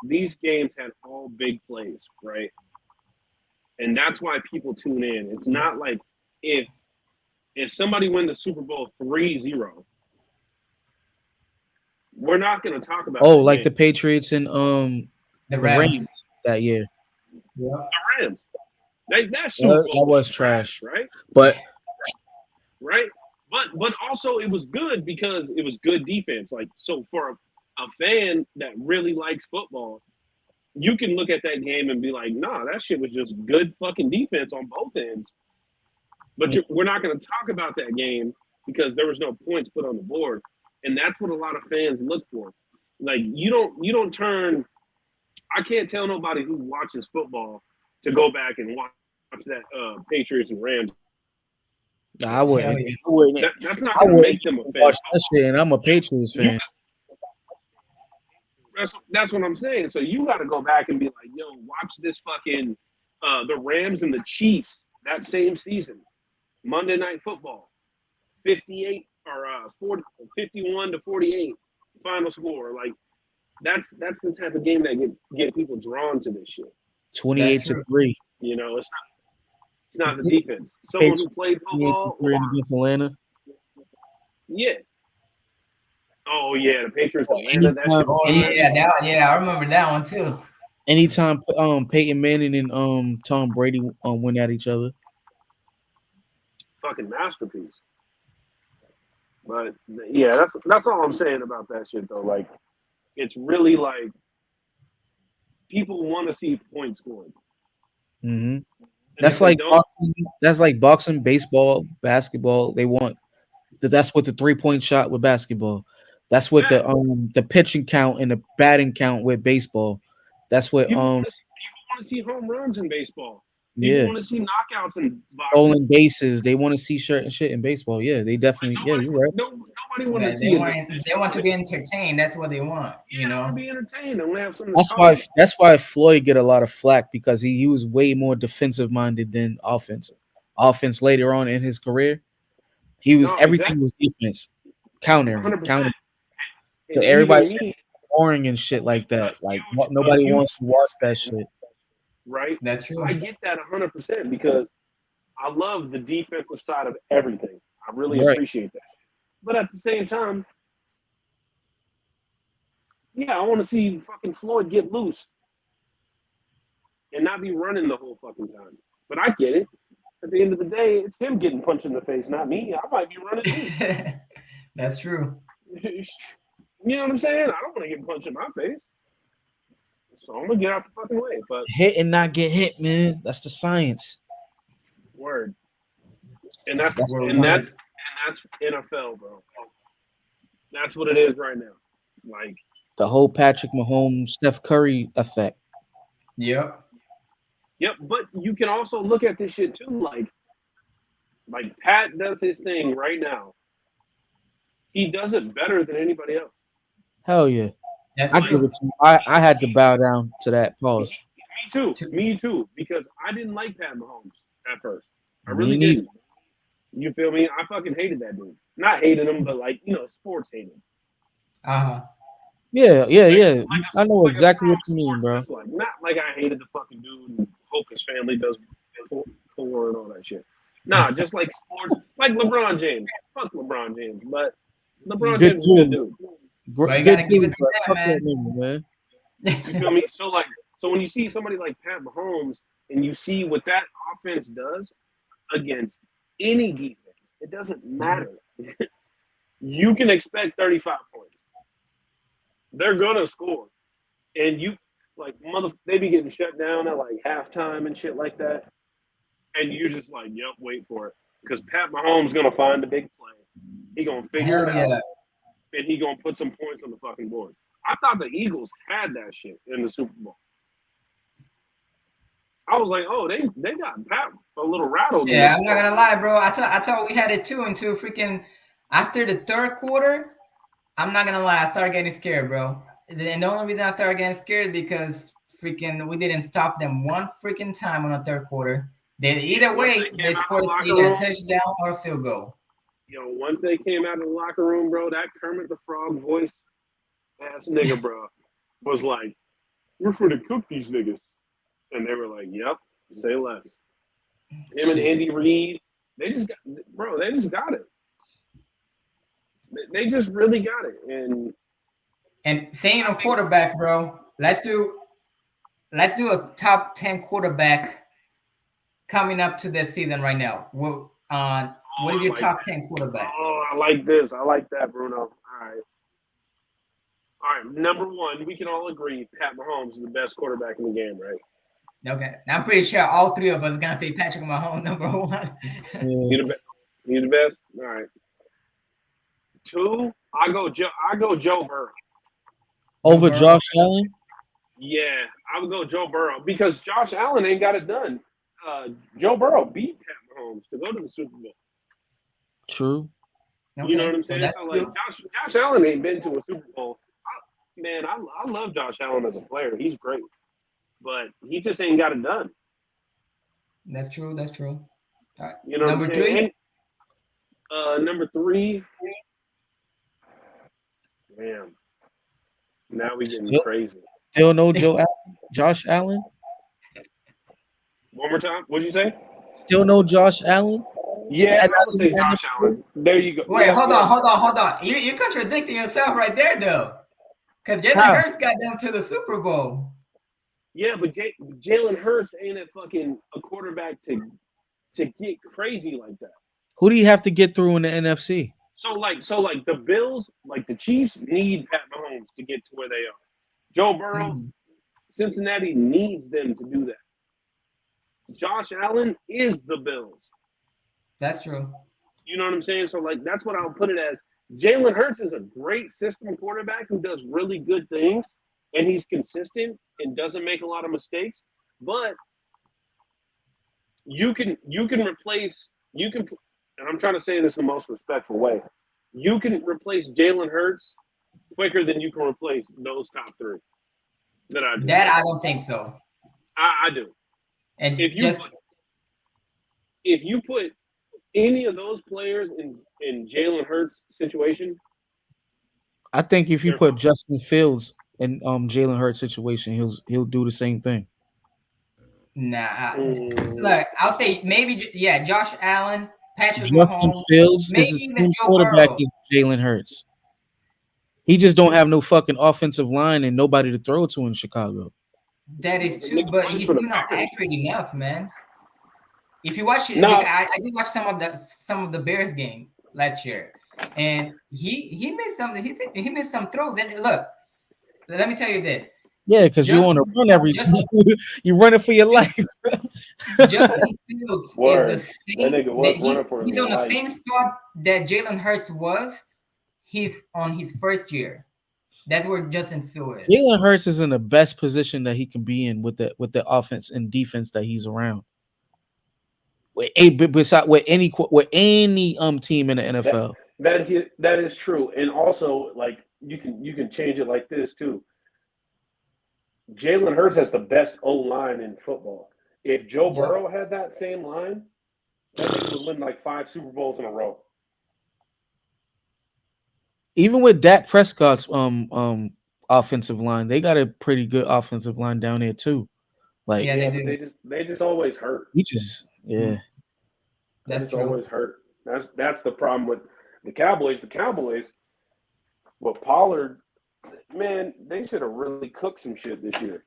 these games had all big plays, right? And that's why people tune in. It's not like if somebody win the Super Bowl 3-0, we're not going to talk about
like the Patriots and
the Rams
that year.
Yeah.
The Rams. That Super
That
Bowl
was trash.
right?
But
Right? But also it was good because it was good defense. Like so for a fan that really likes football, you can look at that game and be like, nah, that shit was just good fucking defense on both ends. But we're not going to talk about that game because there was no points put on the board, and that's what a lot of fans look for. Like you don't turn. I can't tell nobody who watches football to go back and watch that Patriots and Rams.
I wouldn't.
Yeah.
I wouldn't.
That's not
I
going to
wouldn't
make them a fan.
watch that shit, and I'm a Patriots fan.
That's what I'm saying. So you got to go back and be like, yo, watch this fucking the Rams and the Chiefs that same season, Monday Night Football, 58 or 51-48 final score. Like that's the type of game that get people drawn to this shit.
28-3.
You know, it's not the defense. Someone who played football,
against Atlanta.
Yeah. Oh yeah, the Patriots Atlanta. That shit.
Oh I remember that one too.
Anytime Peyton Manning and Tom Brady went at each other.
Fucking masterpiece. But yeah, that's all I'm saying about that shit though. Like, it's really like people want to see points scored.
Mm-hmm. That's like boxing, baseball, basketball. They want that's what the 3-point shot with basketball. That's what the pitching count and the batting count with baseball. That's what
people want to see home runs in baseball. People want to see knockouts in boxing.
Stolen bases. They want to see certain shit in baseball. Yeah, they definitely.
Nobody,
you're right.
Nobody want to see.
They want to be entertained. That's what they want.
Yeah, they want to be entertained. They want to have something.
That's why Floyd get a lot of flack because he was way more defensive minded than offensive. Offense later on in his career, everything was defense, countering. So everybody's boring and shit like that. Like nobody wants to watch that shit.
Right?
That's true.
I get that 100% because I love the defensive side of everything. I really appreciate that. But at the same time, I want to see fucking Floyd get loose and not be running the whole fucking time. But I get it. At the end of the day, it's him getting punched in the face, not me. I might be running too.
That's true.
You know what I'm saying? I don't want to get punched in my face. So I'm gonna get out the fucking way. But
hit and not get hit, man. That's the science.
Word. And that's NFL, bro. That's what it is right now. Like
the whole Patrick Mahomes, Steph Curry effect.
Yep.
But you can also look at this shit too. Like Pat does his thing right now. He does it better than anybody else.
Hell yeah. I give it to you. I had to bow down to that pause.
Me too. Because I didn't like Pat Mahomes at first. I really didn't. You feel me? I fucking hated that dude. Not hated him, but sports hated.
Yeah. I know exactly what you mean, bro.
Not like I hated the fucking dude and hope his family does poor and all that shit. Nah, just like sports, like LeBron James. Fuck LeBron James, but LeBron James is a good dude.
You gotta give it to them,
man. You feel me? So when you see somebody like Pat Mahomes and you see what that offense does against any defense, it doesn't matter. You can expect 35 points. They're gonna score, and they be getting shut down at like halftime and shit like that, and you're just like, yep, wait for it, because Pat Mahomes gonna find the big play. He gonna figure it out. And he gonna put some points on the fucking board. I thought the Eagles had that shit in the Super Bowl. I was like, oh, they got Pat a little rattled.
Yeah, I'm not gonna lie, bro. I thought we had it too until freaking after the third quarter. I'm not gonna lie, I started getting scared, bro. And the only reason I started getting scared is because freaking we didn't stop them one freaking time on the third quarter. Either way, they scored either a touchdown or a field goal.
Once they came out of the locker room, bro, that Kermit the Frog voice ass nigga, bro, was like, we're for to cook these niggas. And they were like, yep, say less. Him and Andy Reid, they just got it. They just really got it.
And staying on quarterback, bro, let's do a top 10 quarterback coming up to this season right now? What is your top 10 quarterback?
Oh, I like this. I like that, Bruno. All right. All right. Number one, we can all agree Pat Mahomes is the best quarterback in the game, right?
Okay, now I'm pretty sure all three of us are gonna say Patrick Mahomes number one.
Yeah.
You the best. All right. Two, I go Joe Burrow.
Over
Burrow.
Josh Allen.
Yeah, I would go Joe Burrow because Josh Allen ain't got it done. Joe Burrow beat Pat Mahomes to go to the Super Bowl.
True.
Okay,
You know what I'm
so
saying?
that's
So, like
true.
Josh Allen ain't been to a Super Bowl. I love Josh Allen as a player. He's great, but he just ain't got it done.
That's true. That's true. All right.
You know
Number
what I'm saying?
three.
And, number three. Damn. Now we getting
Still-
crazy.
Still no Josh Allen.
One more time. What'd you say?
Still no Josh Allen.
Yeah, I would say Josh Allen. There you go.
Wait,
Yeah,
hold
yeah.
on. You're contradicting yourself right there, though. Because Jalen
How?
Hurts got them to the Super Bowl.
Yeah, but Jalen Hurts ain't a quarterback to get crazy like that.
Who do you have to get through in the NFC?
So like the Bills, like the Chiefs need Pat Mahomes to get to where they are. Joe Burrow,
Mhm.
Cincinnati needs them to do that. Josh Allen is the Bills.
That's true.
You know what I'm saying? So like that's what I'll put it as. Jalen Hurts is a great system quarterback who does really good things, and he's consistent and doesn't make a lot of mistakes. But you can replace and I'm trying to say this in the most respectful way. You can replace Jalen Hurts quicker than you can replace those top three. That I do.
That I don't think so.
I do.
And
If you put any of those players in Jalen Hurts' situation,
I think if you put Justin Fields in Jalen Hurts situation, he'll do the same thing.
nah. Look, I'll say maybe Josh Allen, Patrick
Justin
Mahomes,
Fields
maybe
is the
even
same
Joe
quarterback
Burrow.
as Jalen Hurts. He just don't have no fucking offensive line and nobody to throw to in Chicago.
That is true, but he's still not accurate enough, man. If you watch it,
No.
because I did watch some of the Bears game last year, and he missed some he missed some throws. And look, let me tell you this:
Yeah, because you want to run every time. You run it for your life.
Justin Fields
Word.
is the
That
same.
nigga was running for
He's
his
on the
life.
same spot that Jalen Hurts was. He's on his first year. That's where Justin Fields is.
Jalen Hurts is in the best position that he can be in with the offense and defense that he's around. With any team in the NFL.
That is true, and also like you can change it like this too. Jalen Hurts has the best O line in football. If Joe Burrow had that same line, that nigga would win like 5 Super Bowls in a row.
Even with Dak Prescott's offensive line, they got a pretty good offensive line down there too. Like
They
they just always hurt.
That's true.
Always hurt. That's the problem with the Cowboys. The Cowboys, with Pollard, man, they should have really cooked some shit this year.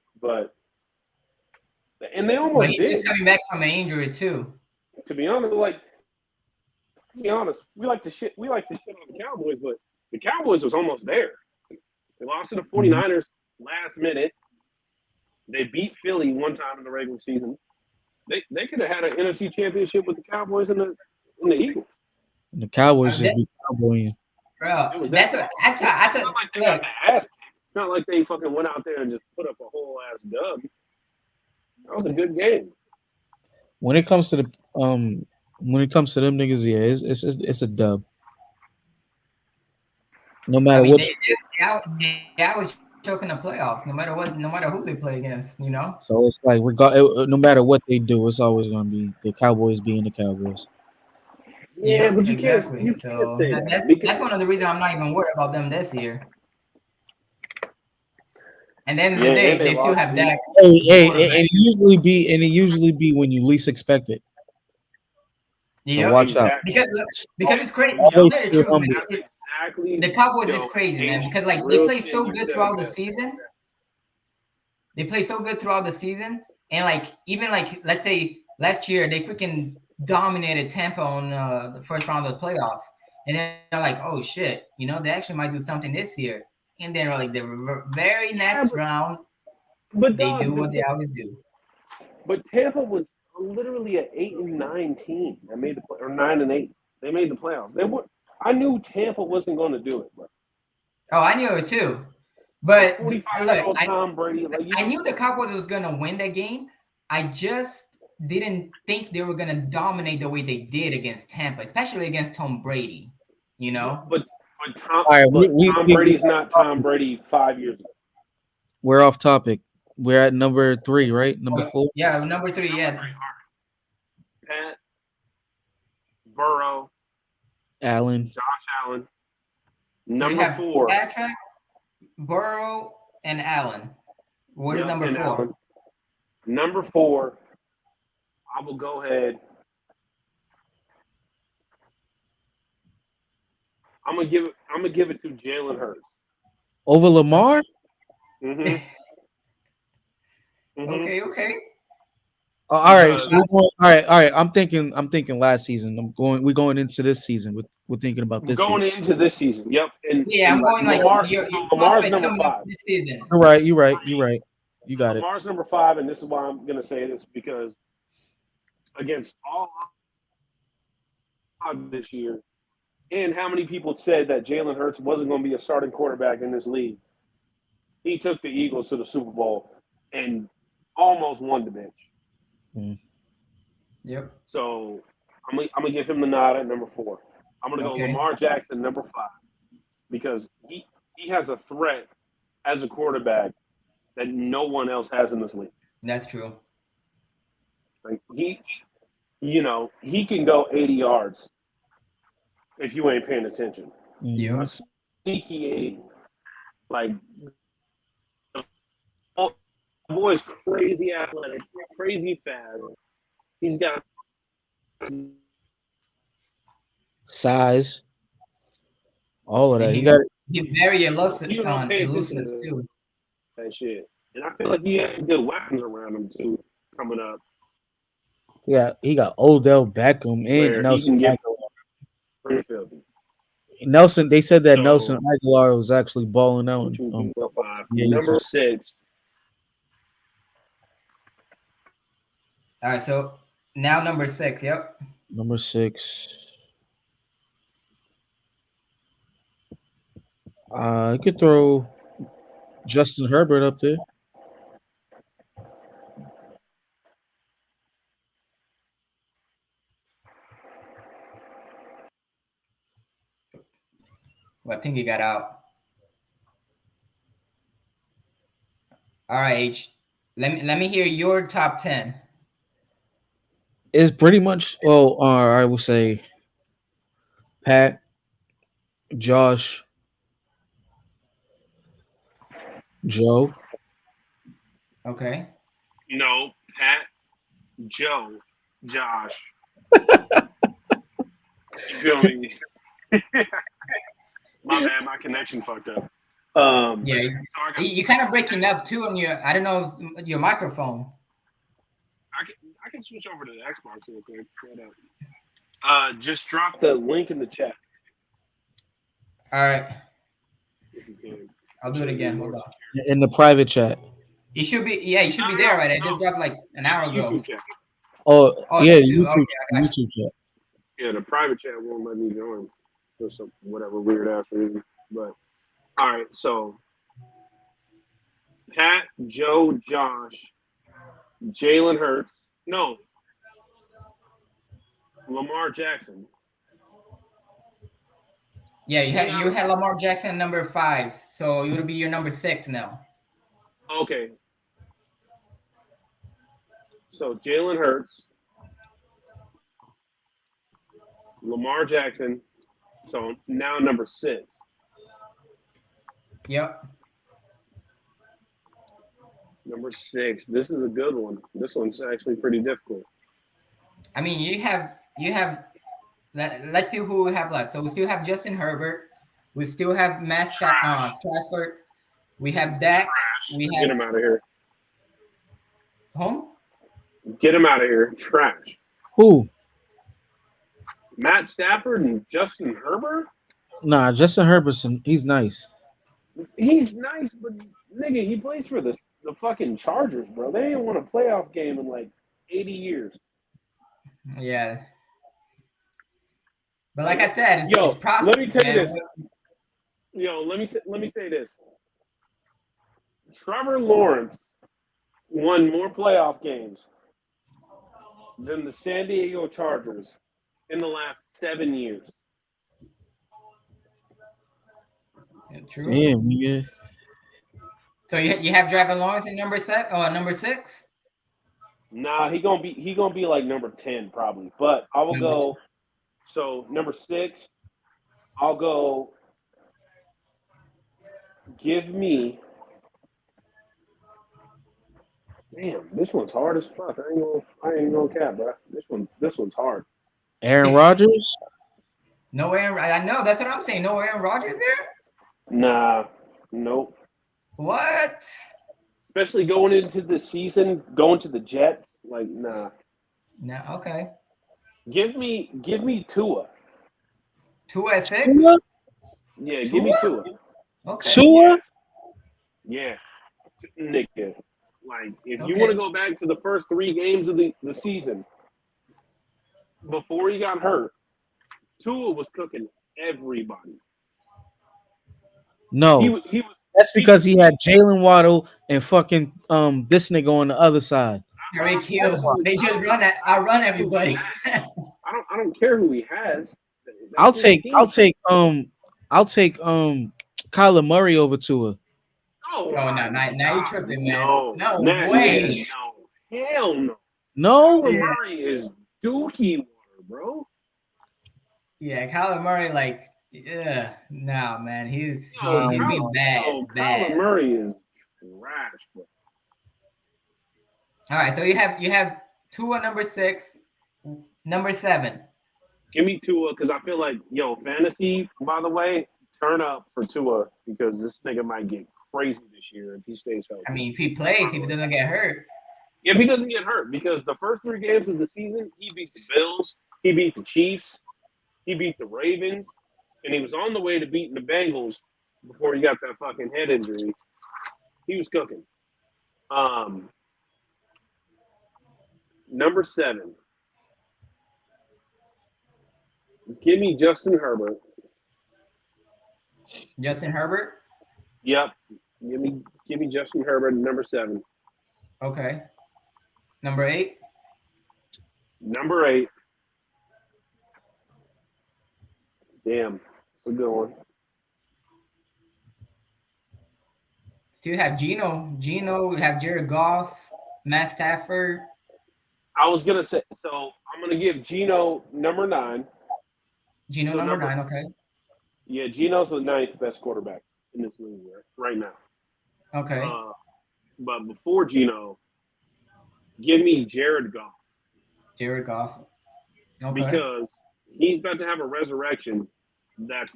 And they almost did.
He's coming back from an injury too.
To be honest, we like to shit on the Cowboys, but the Cowboys was almost there. They lost to the 49ers last minute. They beat Philly one time in the regular season. They could have had an NFC championship with the Cowboys and the Eagles.
And the Cowboys just be cowboying.
Bro, that's what I
It's not like they got the ass. It's not like they fucking went out there and just put up a whole ass dub. That was a good game.
When it comes to them niggas, yeah, it's a dub. No matter what.
They always choking the playoffs, no matter who they play against, you know.
So it's like no matter what they do, it's always gonna be the Cowboys being the Cowboys.
Yeah, but you
exactly.
can't say that.
That's one of the reasons I'm not even worried about them this year. And then the day they still have Dak.
Hey, and it usually be when you least expect it.
Yeah,
so watch out.
Because it's crazy.
Exactly.
The Cowboys is crazy, man. Because like they play so good throughout the season. They play so good throughout the season, and like even like let's say last year they freaking dominated Tampa on the first round of the playoffs, and then they're like, oh shit, they actually might do something this year. And then like the very next round,
but
they
dog,
do what they always do.
but Tampa was literally an 8-9 team that made the play, or 9-8. They made the playoffs. They were. I knew Tampa wasn't going to do it, bro.
Oh, I knew it too. But
45-year-old Tom Brady.
I knew the Cowboys was gonna win that game. I just didn't think they were gonna dominate the way they did against Tampa, especially against Tom Brady.
But Tom,
All right,
Tom Brady's not Tom Brady 5 years ago.
We're off topic. We're at number 3, right? Number 4.
Yeah, number 3. Yeah.
Pat, Burrow,
Allen,
Josh Allen.
So
Number 4.
Patrick, Burrow, and Allen. What is number 4?
Allen. Number 4. I will go ahead. I'm gonna give it to Jalen Hurts
over Lamar.
Mm-hmm.
Okay.
All right. So all right. I'm thinking last season. We're going into this season. We're thinking about this.
Going into this season. Yep. And
I'm going like
Lamar's number 5
this season.
You're right. You got it.
Lamar's number 5, and this is why I'm gonna say this, because against all odds this year, and how many people said that Jalen Hurts wasn't going to be a starting quarterback in this league, he took the Eagles to the Super Bowl and almost won the bitch.
Yep.
So I'm gonna give him the nod at number 4. I'm gonna go Lamar Jackson number 5, because he has a threat as a quarterback that no one else has in this league.
That's true.
Like he can go 80 yards if you ain't paying attention.
Yeah.
A sneaky 80. Like, the boy's crazy athletic, crazy fast. He's got
size, all of that.
He's very elusive too.
That shit. And I feel like he has good weapons around him too coming up.
Yeah, he got Odell Beckham and Nelson Aguilar. Nelson, they said that Nelson Aguilar was actually balling out.
Number 6.
All right, so now number 6. Yep.
Number 6. I could throw Justin Herbert up there.
Well, I think he got out. All right, H. Let me hear your top 10.
It's pretty much, I will say Pat, Josh, Joe.
Okay.
No, Pat, Joe, Josh. You feel me? My bad, my connection fucked up.
Yeah, you kind of breaking up too on your. I don't know your microphone.
I can switch over to the Xbox real quick. Just drop the link in the chat.
All right. I'll do it again. Hold on.
In the private chat.
You should be. Yeah, you should be there, right? I just dropped like an hour ago.
Oh yeah, YouTube chat.
Yeah, the private chat won't let me join for some whatever weird ass reason. But all right, so Pat, Joe, Josh, Jalen Hurts. No. Lamar Jackson.
Yeah, you had Lamar Jackson number 5, so it would be your number 6 now.
Okay. So Jalen Hurts, Lamar Jackson. So now number 6.
Yep.
Number 6. This is a good one. This one's actually pretty difficult.
I mean, you have. Let's see who we have left. So we still have Justin Herbert. We still have Matt Stafford. We have Dak. We have.
Get him out of here.
Home.
Get him out of here. Trash.
Who?
Matt Stafford and Justin Herbert?
Nah, Justin Herbertson. He's nice.
He's nice, but nigga, he plays for the fucking Chargers, bro. They ain't won a playoff game in like 80 years.
Yeah. But like I said,
Yo,
it's process,
let me tell you
man.
this. Yo, let me say this. Trevor Lawrence won more playoff games than the San Diego Chargers in the last 7 years.
Yeah, true.
Damn, nigga.
So you have Trevor Lawrence in number 7 or number 6?
Nah, he gonna be like number 10 probably. But I will go. So number 6, I'll go. Give me. Damn, this one's hard as fuck. I ain't gonna cap, bro. This one's hard.
Aaron Rodgers.
No Aaron. I know that's what I'm saying. No Aaron Rodgers there.
Nah, nope.
What?
Especially going into the season, going to the Jets, like nah.
No. Okay.
Give me Tua.
2 at 6.
Tua?
Yeah, give me Tua.
Okay.
Tua?
Yeah, nigga. Like if you
Okay.
want to go back to the first 3 games of the season before he got hurt, Tua was cooking everybody.
No.
He was
That's because he had Jalen Waddle and fucking this nigga on the other side.
Tyreek Hill. They just run everybody.
I don't care who he has. That's
I'll
his
take
team.
Kyler Murray over Tua.
Oh,
Oh, no, now you tripping, man.
No,
No
Nah,
way.
No, hell no.
No?
Kyler Murray is dookie water, bro.
Yeah, Kyler Murray, like, yeah, no, man, he's
No,
been bad,
Kyler
bad.
Murray is trash, bro.
All right, so you have Tua number 6, number 7.
Give me Tua because I feel like, fantasy, by the way, turn up for Tua because this nigga might get crazy this year if he stays healthy.
I mean, if he plays, if he doesn't get hurt.
If he doesn't get hurt, because the first 3 games of the season, he beat the Bills, he beat the Chiefs, he beat the Ravens, and he was on the way to beating the Bengals before he got that fucking head injury. He was cooking. Number 7. Give me Justin Herbert.
Justin Herbert.
Yep. Give me Justin Herbert, number 7.
Okay. Number 8.
Number 8. Damn, it's a good one.
Still have Gino. We have Jared Goff, Matt Stafford.
I was gonna say, so I'm gonna give Gino number 9.
Gino
So
number 9. Okay.
Yeah, Gino's the 9th best quarterback in this league right now.
Okay.
But before Gino, give me Jared Goff.
Jared Goff. Okay.
Because he's about to have a resurrection.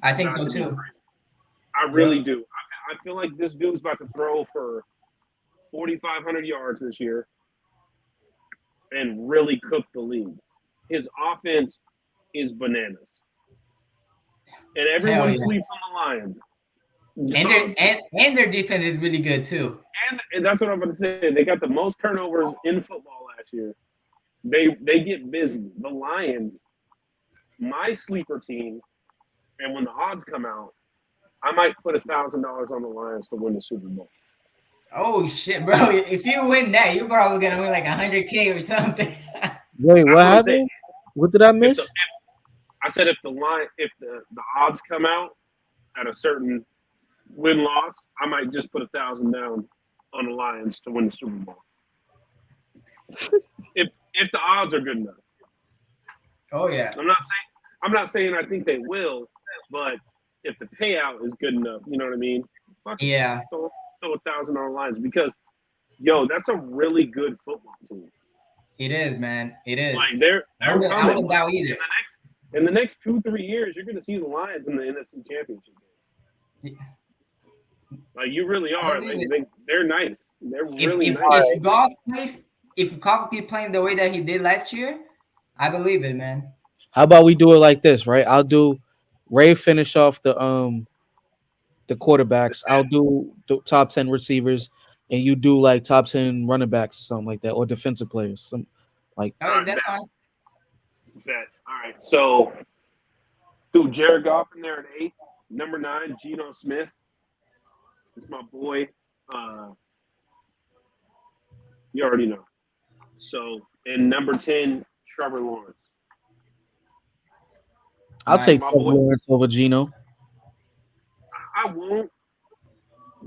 I think
about
so
to be
too.
crazy. I really do. I feel like this dude's about to throw for 4,500 yards this year and really cook the league. His offense is bananas. And everyone
yeah.
sleeps on the Lions.
And their defense is really good too.
And that's what I'm going to say. They got the most turnovers in football last year. They get busy. The Lions, my sleeper team, and when the odds come out, I might put $1,000 on the Lions to win the Super Bowl.
Oh shit, bro! If you win that, you're probably gonna win like $100K or something.
Wait, what
That's
happened? What did I miss?
I said if the odds come out at a certain win-loss, I might just put $1,000 down on the Lions to win the Super Bowl. if the odds are good enough.
Oh yeah.
I'm not saying I think they will, but if the payout is good enough, you know what I mean?
Yeah.
Throw $1,000 on the Lions because, that's a really good football team.
It is, man. It is.
Like they're
I wouldn't doubt either.
In the next 2-3 years, you're going to see the Lions in the NFC Championship game. Like you really are. Like they're nice. They're really nice.
If Goff plays, if Coughlin keep playing the way that he did last year, I believe it, man.
How about we do it like this, right? I'll do Ray finish off the quarterbacks. I'll do the top 10 receivers, and you do like top 10 running backs or something like that, or defensive players. Some like
Okay,
Alright,
that's
bet.
fine.
Bet. All right. So, do Jared Goff in there at 8. Number 9, Geno Smith. It's my boy. You already know. So, and number 10, Trevor Lawrence.
I'll
Nice.
take
My
Trevor
boy.
Lawrence over Geno.
I won't,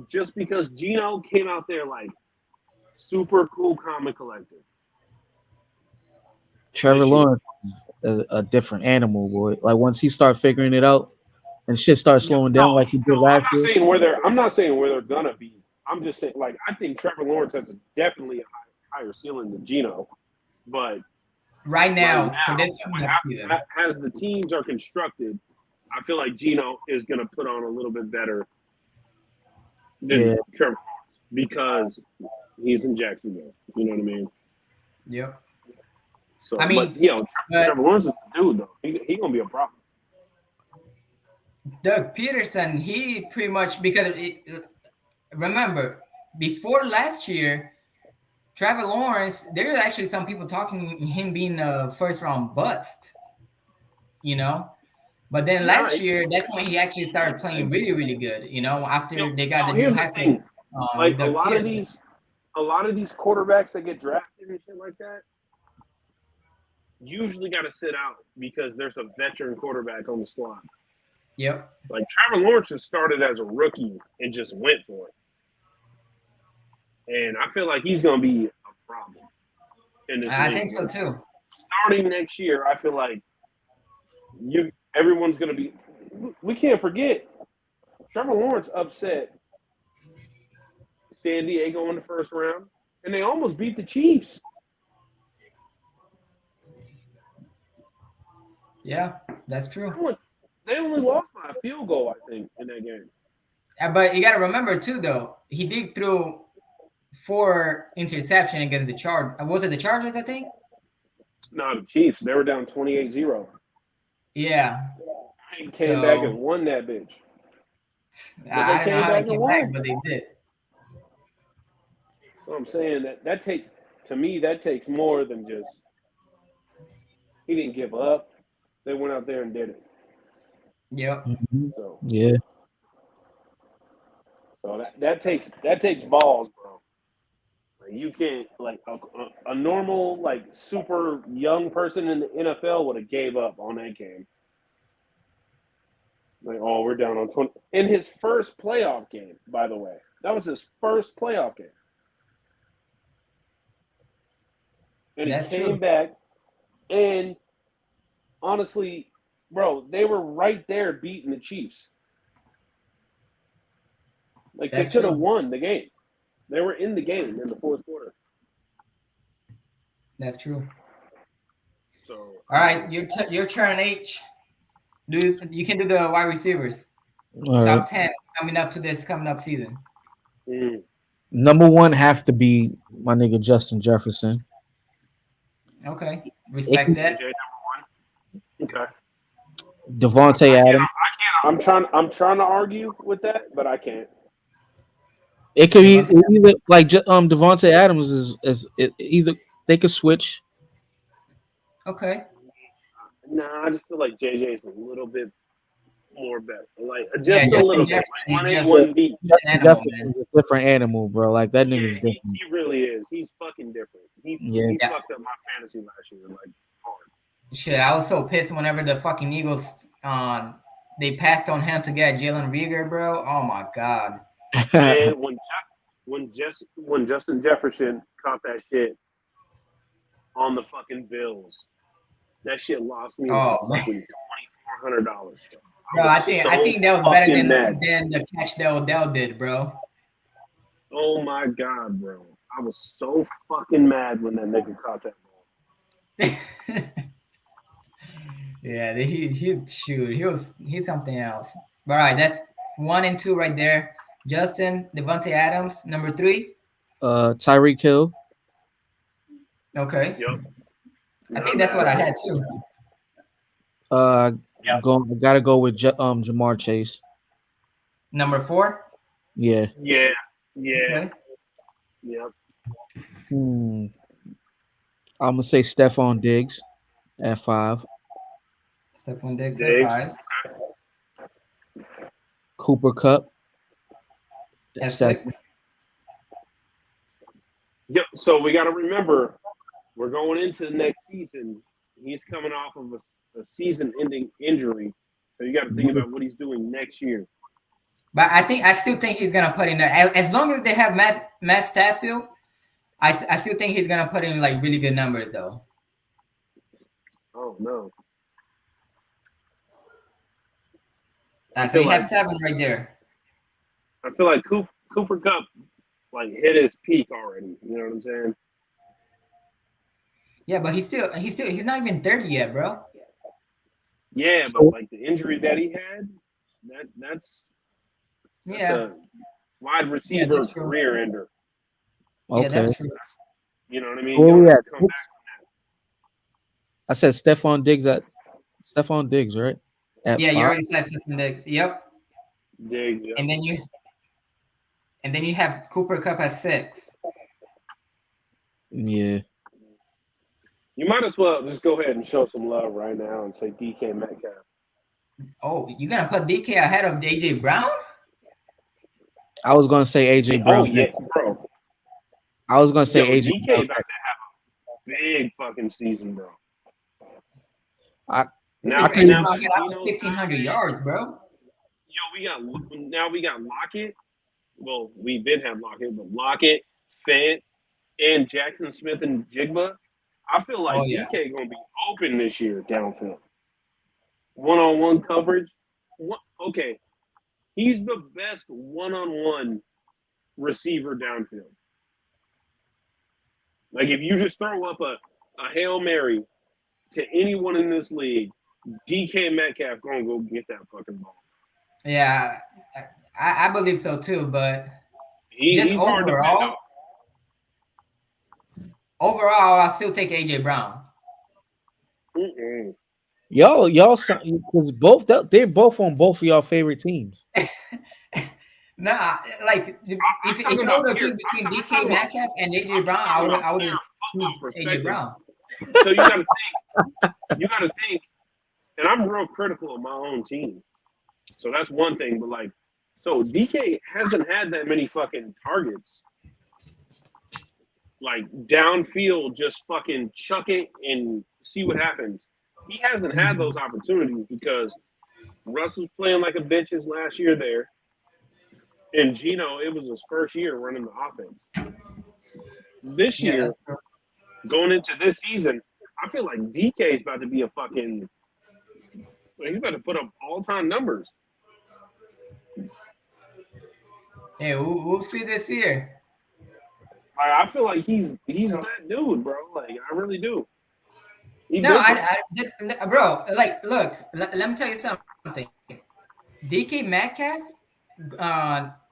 just because Geno came out there like super cool, calm, and collected.
Trevor
This year.
Lawrence is a different animal, boy. Like once he start figuring it out and shit starts slowing down like he did
I'm
last
not
year.
saying where they're. I'm not saying where they're gonna be. I'm just saying, like, I think Trevor Lawrence has definitely a higher ceiling than Geno, but
Right now, for this season.
as the teams are constructed, I feel like Geno is going to put on a little bit better than Trevor Lawrence because he's in Jacksonville. You know what I mean?
Yep.
So,
I mean,
Trevor Lawrence is the dude, though. He going to be a problem.
Doug Peterson, he pretty much remember before last year, Trevor Lawrence, there are actually some people talking him being a first round bust, you know. But then last year, that's when he actually started playing really, really good. You know, after they got the new hype.
Like a lot of these quarterbacks that get drafted and shit like that, usually got to sit out because there's a veteran quarterback on the squad.
Yep.
Like Trevor Lawrence just started as a rookie and just went for it. And I feel like he's going to be a problem in this
I
league.
think so too.
Starting next year, I feel like everyone's going to be. We can't forget Trevor Lawrence upset San Diego in the first round, and they almost beat the Chiefs.
Yeah, that's true.
They only lost by a field goal, I think, in that game.
But you got to remember too, though, he did throw 4 interception against the Chargers. Was it the Chargers, I think?
No, the Chiefs. They were down 28-0.
Yeah.
He came back and won that bitch.
I don't know how they came back, but they did.
So I'm saying that takes, to me, that takes more than just, he didn't give up. They went out there and did it.
Yep.
Mm-hmm.
So,
yeah.
So that takes balls, bro. Like you can't, like a normal, like super young person in the NFL would have gave up on that game. Like, oh, we're down on 20. In his first playoff game, by the way. That was his first playoff game. And he came back, and honestly, bro, they were right there beating the Chiefs. Like, they could have won the game. They were in the game in the fourth quarter.
That's true.
So,
all right, your turn, H. Dude, you can do the wide receivers. Top 10 coming up season.
Number 1 have to be my nigga Justin Jefferson.
Okay, respect that.
Okay.
Devontae Adams.
I'm trying to argue with that, but I can't.
It could be either like Devontae Adams is either they could switch.
Okay.
Nah, I just feel like JJ is a little bit more better. Like just a little bit. Like 1A, 1B.
Jefferson is a different animal, bro. Like that nigga's different.
He really is. He's fucking different. He fucked up my fantasy last year, like hard.
Shit, I was so pissed whenever the fucking Eagles they passed on him to get Jalen Reagor, bro. Oh my god.
And when Justin Jefferson caught that shit on the fucking Bills, that shit lost me fucking $2,400.
Bro, I think that was better than the catch that Odell did, bro.
Oh my god, bro! I was so fucking mad when that nigga caught that ball.
Yeah, he's something else. All right, that's 1 and 2 right there. Justin, Devontae Adams, number 3.
Tyreek Hill.
Okay.
Yep.
I think that's what I had too.
I
Yeah.
gotta go with Jamar Chase.
Number 4.
Yeah.
Yeah. Yeah.
Okay.
Yep.
I'm gonna say Stephon Diggs at 5.
Stephon Diggs at
Diggs.
5.
Cooper Cup
At
at 7.
6.
Yep. So we got to remember, we're going into the next season. He's coming off of a season-ending injury, so you got to think about what he's doing next year.
But I still think he's gonna put in there. As long as they have Matt Stafford, I still think he's gonna put in like really good numbers though.
Oh no.
So you have 7 right there.
I feel like Cooper Cup like hit his peak already. You know what I'm saying?
Yeah, but he's not even 30 yet, bro.
Yeah, but like the injury that he had, that's a wide receiver career ender.
Okay.
Yeah, that's true.
You know what I mean?
Where
You
we
don't
at?
have to come back from
I said Stephon Diggs, right? At
Yeah,
5?
you already said something. Yep.
that. Diggs, yeah.
And then you have Cooper Cup at 6.
Yeah.
You might as well just go ahead and show some love right now and say DK Metcalf.
Oh, you're gonna put DK ahead of AJ Brown?
I was gonna say AJ Brown.
Oh yes, bro.
I was gonna say AJ
DK
Brown.
about to have a big fucking season, bro.
I
Now
think-
AJ Brown had almost 1,500 yards, bro.
Yo, we got Lockett. Well, we did have Lockett, but Lockett, Fant, and Jackson Smith and Jigba. I feel like DK gonna be open this year downfield. One-on-one coverage. Okay, he's the best one-on-one receiver downfield. Like if you just throw up a Hail Mary to anyone in this league, DK Metcalf gonna go get that fucking ball.
Yeah, I believe so too, but
He's hard to pick up.
Overall, I still take AJ Brown.
Mm-mm.
Y'all, because they're both on both of y'all favorite teams.
Nah, like if you know the choose between DK Metcalf and AJ Brown, I would choose AJ Brown.
So you gotta think, and I'm real critical of my own team. So that's one thing, but like, so DK hasn't had that many fucking targets. Like downfield, just fucking chuck it and see what happens. He hasn't had those opportunities because Russ was playing like a bitch his last year there. And Gino, it was his first year running the offense. This year, going into this season, I feel like DK is about to be a fucking. He's about to put up all-time numbers.
Hey, we'll see this year.
I feel like he's that dude, bro. Like I really do.
Bro. Like, look. Let me tell you something. DK Metcalf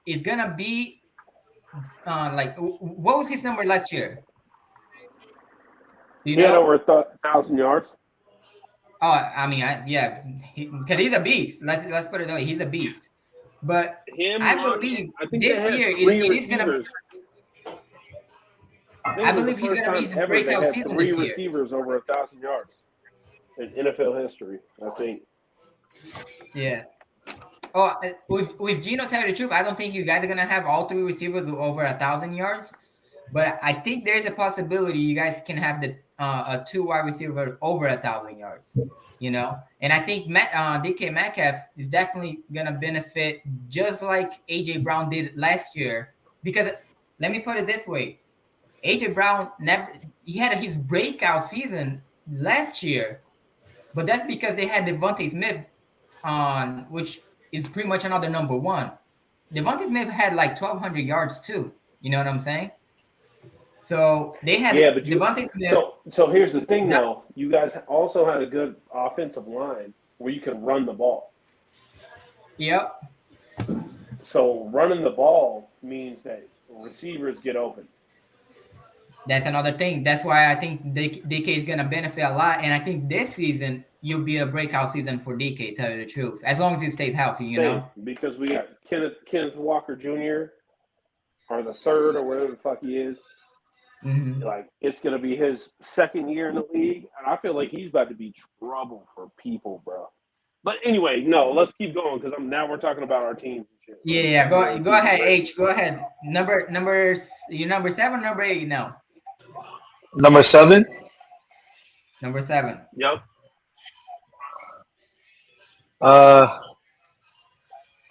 is gonna be like what was his number last year?
He had over 1,000 yards.
Oh, I mean, because he's a beast. Let's put it that way. He's a beast. But I believe this year it is gonna. I believe he's gonna be his breakout season this year.
3 receivers over 1,000 yards in NFL history, I think.
Yeah. Oh, with Gino, tell you the truth, I don't think you guys are gonna have all 3 receivers over 1,000 yards. But I think there's a possibility you guys can have a 2 wide receiver over 1,000 yards. You know, and I think DK Metcalf is definitely gonna benefit just like AJ Brown did last year. Because let me put it this way: AJ Brown he had his breakout season last year, but that's because they had Devontae Smith which is pretty much another number 1. Devontae Smith had like 1,200 yards too. You know what I'm saying? So they had Devontae Smith.
So here's the thing, though. You guys also had a good offensive line where you could run the ball.
Yep.
So running the ball means that receivers get open.
That's another thing. That's why I think DK is gonna benefit a lot, and I think this season you'll be a breakout season for DK. Tell you the truth, as long as he stays healthy, you
Same,
know.
because we got Kenneth Walker Jr. or the third or whatever the fuck he is.
Hmm.
Like it's gonna be his second year in the league, and I feel like he's about to be trouble for people, bro. But anyway, no, let's keep going because now we're talking about our teams and shit.
Yeah,
We're gonna
go
keep
ahead,
it
H. Go ahead. You number 7, number 8? No,
Number 7.
number 7.
Yep.
I'm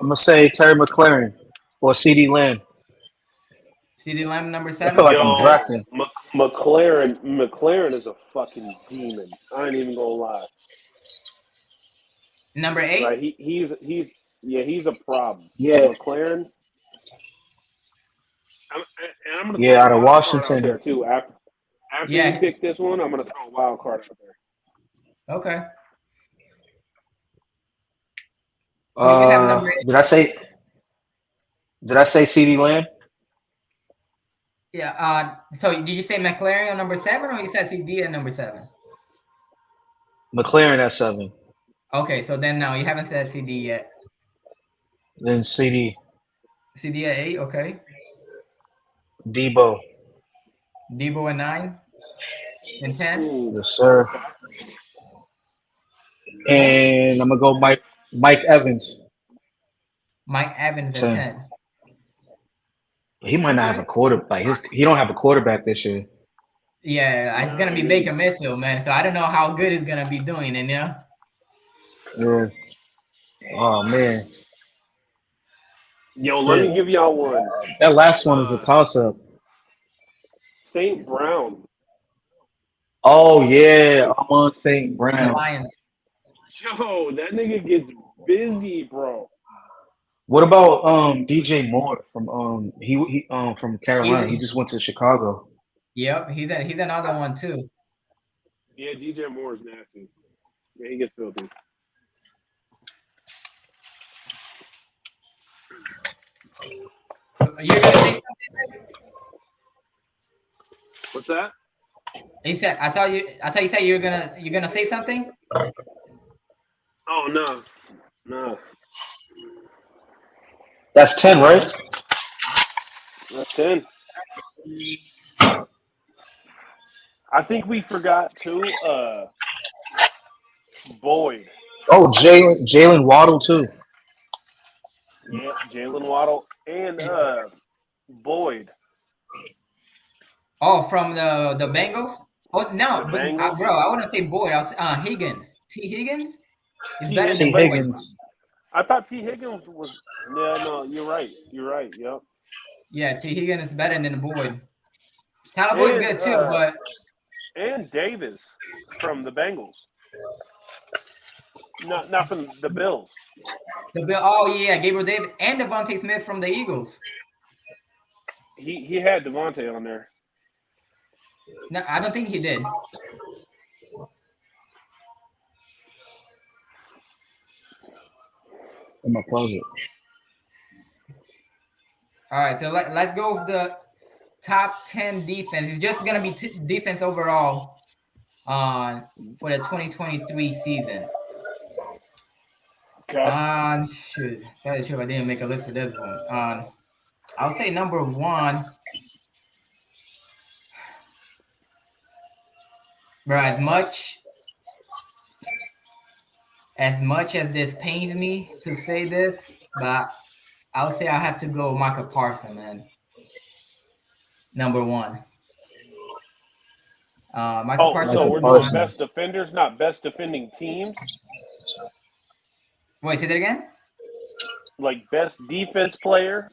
gonna say Terry McLaurin or CD Lamb.
CD Lamb, number
I feel
7.
like I'm
Yo,
drafting.
McLaren is a fucking demon. I ain't even gonna lie.
Number 8.
Like he's a problem.
Yeah.
McLaren. I'm gonna
Yeah,
throw
out
a
of
wild card out
Washington.
there too. After
Yeah.
you pick this one, I'm gonna throw a wild card out there.
Okay. Who you have number 8?
Did I say CD Lamb?
Yeah. So did you say McLaren on number 7, or you said CD at number 7?
McLaren at 7.
Okay. So then no, you haven't said CD yet.
Then CD.
CD at 8. Okay.
Debo.
Debo at 9 and 10.
Ooh,
Yes, sir. And I'm gonna go Mike Evans.
Mike Evans at
10.
10.
He might not have a quarterback. He don't have a quarterback this year.
Yeah, it's gonna be Baker Mayfield, man. So I don't know how good he's gonna be doing, and yeah.
Yeah. Oh man.
yo, let me give y'all one.
That last one is a toss up.
St. Brown.
Oh yeah, I'm on St.
The
Brown.
Lions.
Yo, that nigga gets busy, bro.
What about DJ Moore from he from Carolina? He just went to Chicago.
Yep, he's another one too.
Yeah, DJ Moore is nasty. Yeah, he gets filthy.
You're gonna say something?
What's that?
He said, I thought you said you're gonna say something.
Oh no.
That's 10, right?
That's 10. I think we forgot too. Boyd.
Oh, Jalen Waddle too.
Yeah, Jalen Waddle and Boyd.
Oh, from the Bengals. Oh no,
The
but
Bengals?
bro, I wouldn't say Boyd. I was Higgins. T. Higgins is
T.
better
T.
than Boyd.
Higgins.
I thought T. Higgins was. Yeah, no, you're right. Yep.
Yeah, T. Higgins is better than Boyd. Tyler Boyd's good too, but
and Davis from the Bengals. Not from the Bills.
the Bill. Oh yeah, Gabriel Davis and Devontae Smith from the Eagles.
He had Devontae on there.
No, I don't think he did.
In my closet.
All right, so let's go with the top 10 defense. It's just gonna be defense overall for the 2023 season.
Okay.
Shoot, tell you the truth, I didn't make a list for this one. I'll say number 1. Bro, as much as this pains me to say this, but I'll say I have to go Micah Parsons, man. Number 1. Micah Parsons.
So we're
Parsons.
doing best defenders, not best defending teams.
Wait, say that again?
Like best defense player.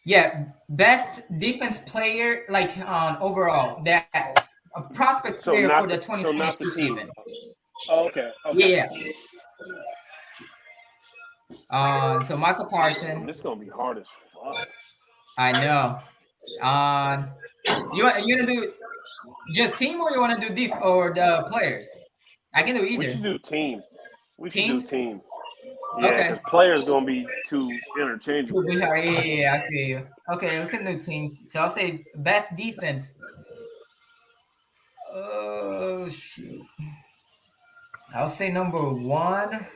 Yeah, best defense player, like overall, that a prospect
So
player
not
for the
the- so not
2022
the team.
season.
Oh, okay.
Yeah. So Michael Parsons,
This is gonna be hard as fuck.
I know. You gonna do just team, or you wanna do or the players? I can do
We
either.
should do team. We should
Teams?
do team. Yeah,
Okay.
'cause players gonna be too interchangeable.
Yeah, I feel you. Okay, we can do teams. So I'll say best defense. Oh shoot. I'll say number one.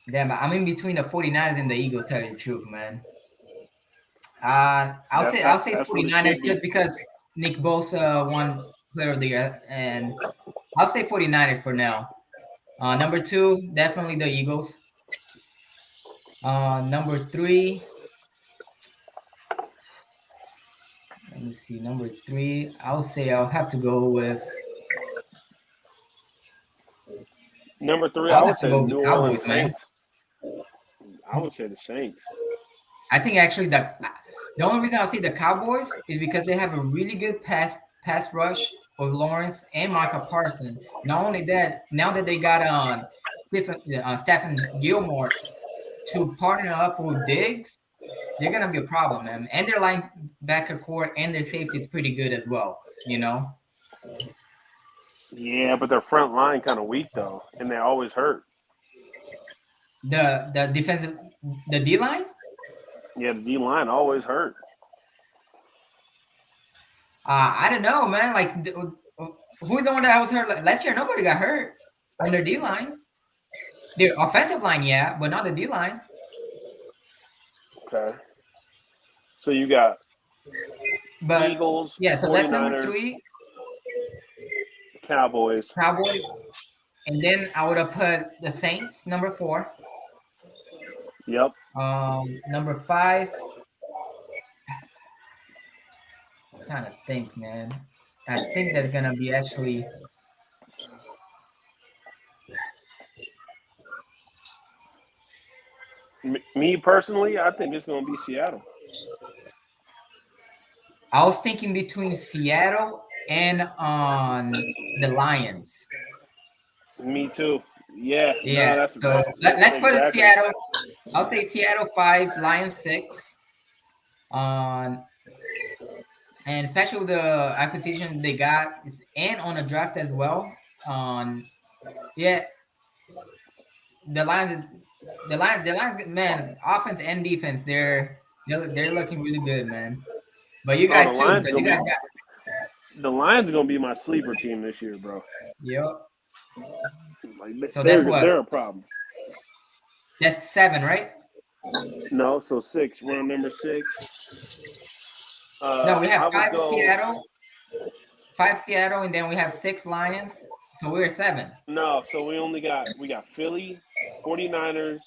Damn, I'm in between the 49ers and the Eagles, tell you the truth, man. I'll say
That's what it
49ers
should be.
just because Nick Bosa won player of the year, and I'll say 49ers for now. Number two, definitely the Eagles. Number three, let me see. Number three, I'll say I'll have to go with.
Number three, I
I'll
would
have to
say the
go with
New
the
Orleans
Cowboys, man.
Saints. I would say the Saints.
I think actually the only reason I'll say the Cowboys is because they have a really good pass rush with Lawrence and Micah Parsons. Not only that, now that they got Stephen Gilmore to partner up with Diggs, they're gonna be a problem, man. And their linebacker core and their safety is pretty good as well. You know,
Yeah, but their front line kind of weak though, and they always hurt.
the defensive, the D line.
Yeah, the D line always hurt.
I don't know, man. Like, who's the one that was hurt last year? Nobody got hurt on their D line. Their offensive line, yeah, but not the D line.
Okay. So you got
But
Eagles,
yeah, so that's number
49ers,
three,
Cowboys.
Cowboys, and then I would have put the Saints number four.
Yep.
Number five. I'm trying to think, man. I think that's gonna be actually.
Me personally, I think it's going to be Seattle.
I was thinking between Seattle and on the Lions.
Me too. Yeah.
Yeah.
No, that's
So let's put it
exactly.
Seattle. I'll say Seattle 5, Lions 6. On and especially the acquisition they got and on a draft as well. Yeah, the Lions, man, offense and defense, they're looking really good, man. But you guys
the
too,
Lions
because you
gonna
guys got.
The Lions are going to be my sleeper team this year, bro.
Yep.
Like,
So that's what?
they're a problem.
That's 7, right?
No, so 6. We're on number 6.
No, we
I
have
would
5
go-
Seattle, 5 Seattle, and then we have 6 Lions. So we're 7.
No, so we got Philly, 49ers,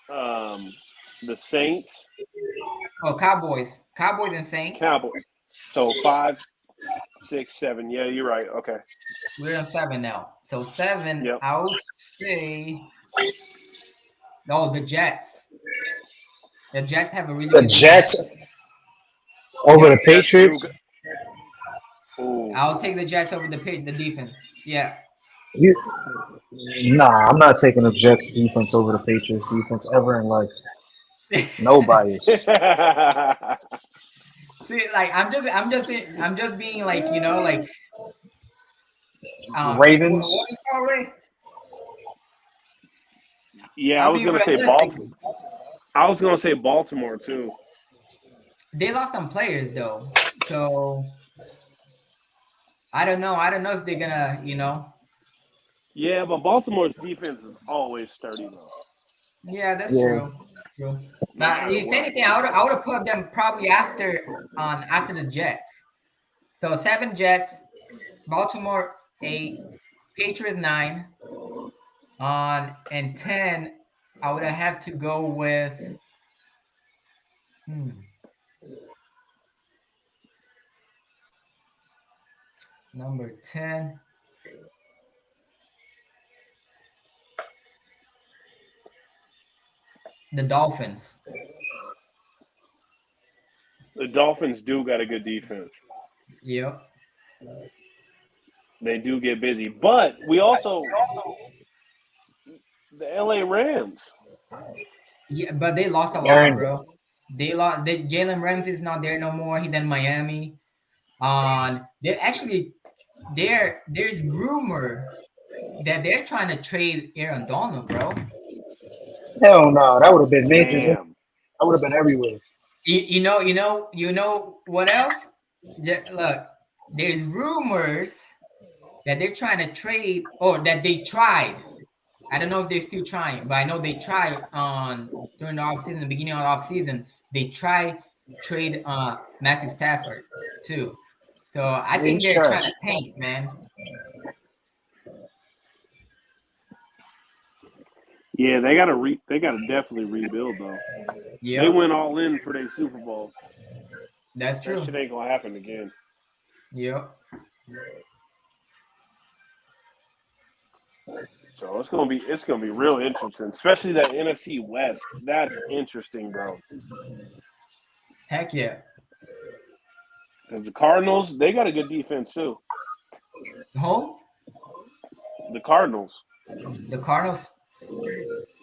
the Saints,
Oh, Cowboys and Saints.
Cowboys. So 5, 6, 7. Yeah, you're right. Okay.
We're on 7 now. So 7,
Yep.
I would say. Oh, the Jets. The Jets have a really
The
good
Jets over the Patriots.
Ooh.
I'll take the Jets over the defense. Yeah.
Nah, I'm not taking the Jets defense over the Patriots defense ever in life. No bias.
See, like I'm just being like, you know, like
Ravens.
What do you call it?
Yeah, I was gonna say Baltimore. I was gonna say Baltimore too.
They lost some players though, so I don't know. I don't know if they're gonna, you know.
Yeah, but Baltimore's defense is always sturdy though.
Yeah, that's
Yeah.
true. But if anything, I would have put them probably after the Jets. So 7 Jets, Baltimore 8, Patriots 9, and 10. I would have to go with. Number 10. The Dolphins.
The Dolphins do got a good defense.
Yep.
They do get busy, but we also the LA Rams.
Yeah, but they lost a lot, bro. They lost. Jalen Ramsey's not there no more. He's in Miami. They actually there's rumor that they're trying to trade Aaron Donald, bro.
Hell no, that would have been major.
Damn.
That would have been everywhere.
You know what else? Look, there's rumors that they're trying to trade, or that they tried. I don't know if they're still trying, but I know they tried during the offseason, the beginning of the offseason, they tried trade Matthew Stafford too. So I think they're trying to tank, man.
Yeah, they gotta definitely rebuild though.
Yeah,
They went all in for their Super Bowl.
that's true.
That shit ain't gonna happen again.
Yeah.
So it's gonna be real interesting, especially that NFC West. That's interesting, bro.
Heck yeah.
Because the Cardinals, they got a good defense too.
Home?
The Cardinals.
The Cardinals.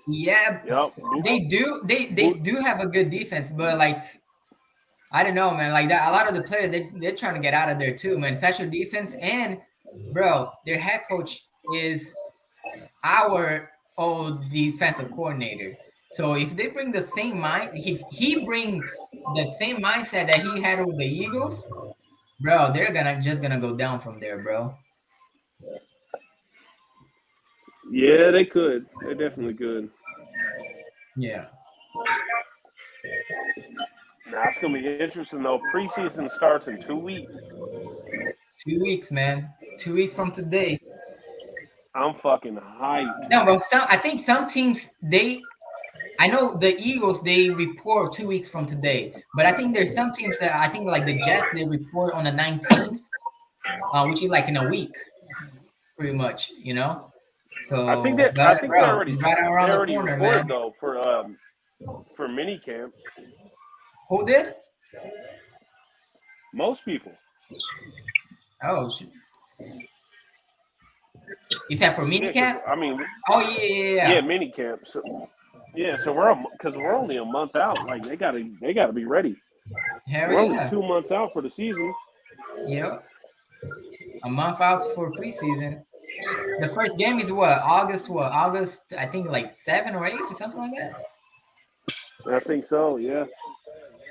Yeah,
Yep.
they do. They do have a good defense, but like, I don't know, man. Like that, a lot of the players they're trying to get out of there too, man. Special defense, and bro, their head coach is our old defensive coordinator. So if they bring the same mind, he brings the same mindset that he had with the Eagles, bro, they're just gonna go down from there, bro.
Yeah, they could. They definitely could.
Yeah.
Now it's gonna be interesting though. Preseason starts in 2 weeks.
2 weeks, man. 2 weeks from today.
I'm fucking hyped.
No, but I think some teams I know the Eagles they report 2 weeks from today, but I think there's some teams that I think like the Jets they report on the 19th, which is like in a week, pretty much, you know. So
I think they're already
right around the corner, man.
Though for minicamp.
Who did?
Most people.
Oh, shoot. You said for minicamp?
Yeah, I mean.
Oh yeah.
Yeah, minicamp. So we're only a month out. Like they gotta be ready. We're only 2 months out for the season.
Yep. A month out for preseason. The first game is what? August, I think like 7 or 8 or something like that.
I think so, yeah.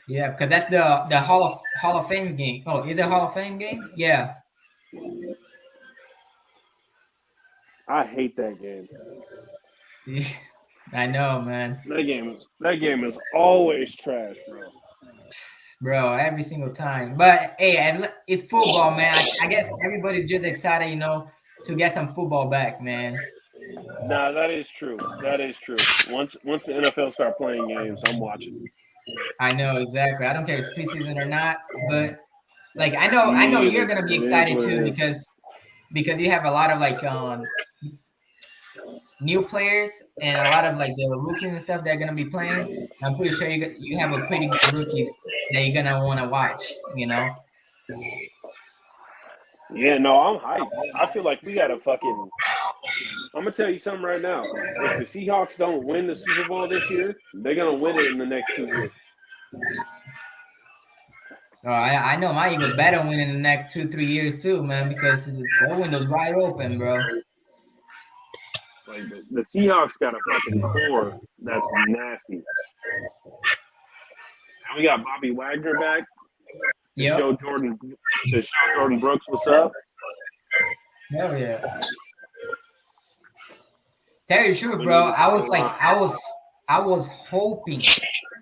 Yeah, because that's the Hall of Fame game. Oh, is it Hall of Fame game? Yeah.
I hate that game.
I know, man.
That game is always trash, bro.
Bro, every single time. But hey, it's football, man. I guess everybody's just excited, you know, to get some football back, man.
Nah, that is true. That is true. Once the NFL start playing games, I'm watching.
I know exactly. I don't care if it's preseason or not, but like I know you're gonna be excited too because you have a lot of like new players and a lot of like the rookies and stuff that are gonna be playing. I'm pretty sure you have a pretty good rookies that you're gonna want to watch, you know.
Yeah, no, I'm hyped. I feel like we got to fucking. I'm gonna tell you something right now. If the Seahawks don't win the Super Bowl this year, they're gonna win it in the next 2 years.
Oh, I know my Eagles better win in the next 2-3 years too, man, because the window's wide open, bro.
Like the Seahawks got a fucking core that's nasty. And we got Bobby Wagner back to show Jordan Brooks what's up.
Hell yeah. Tell you the truth, bro. I was hoping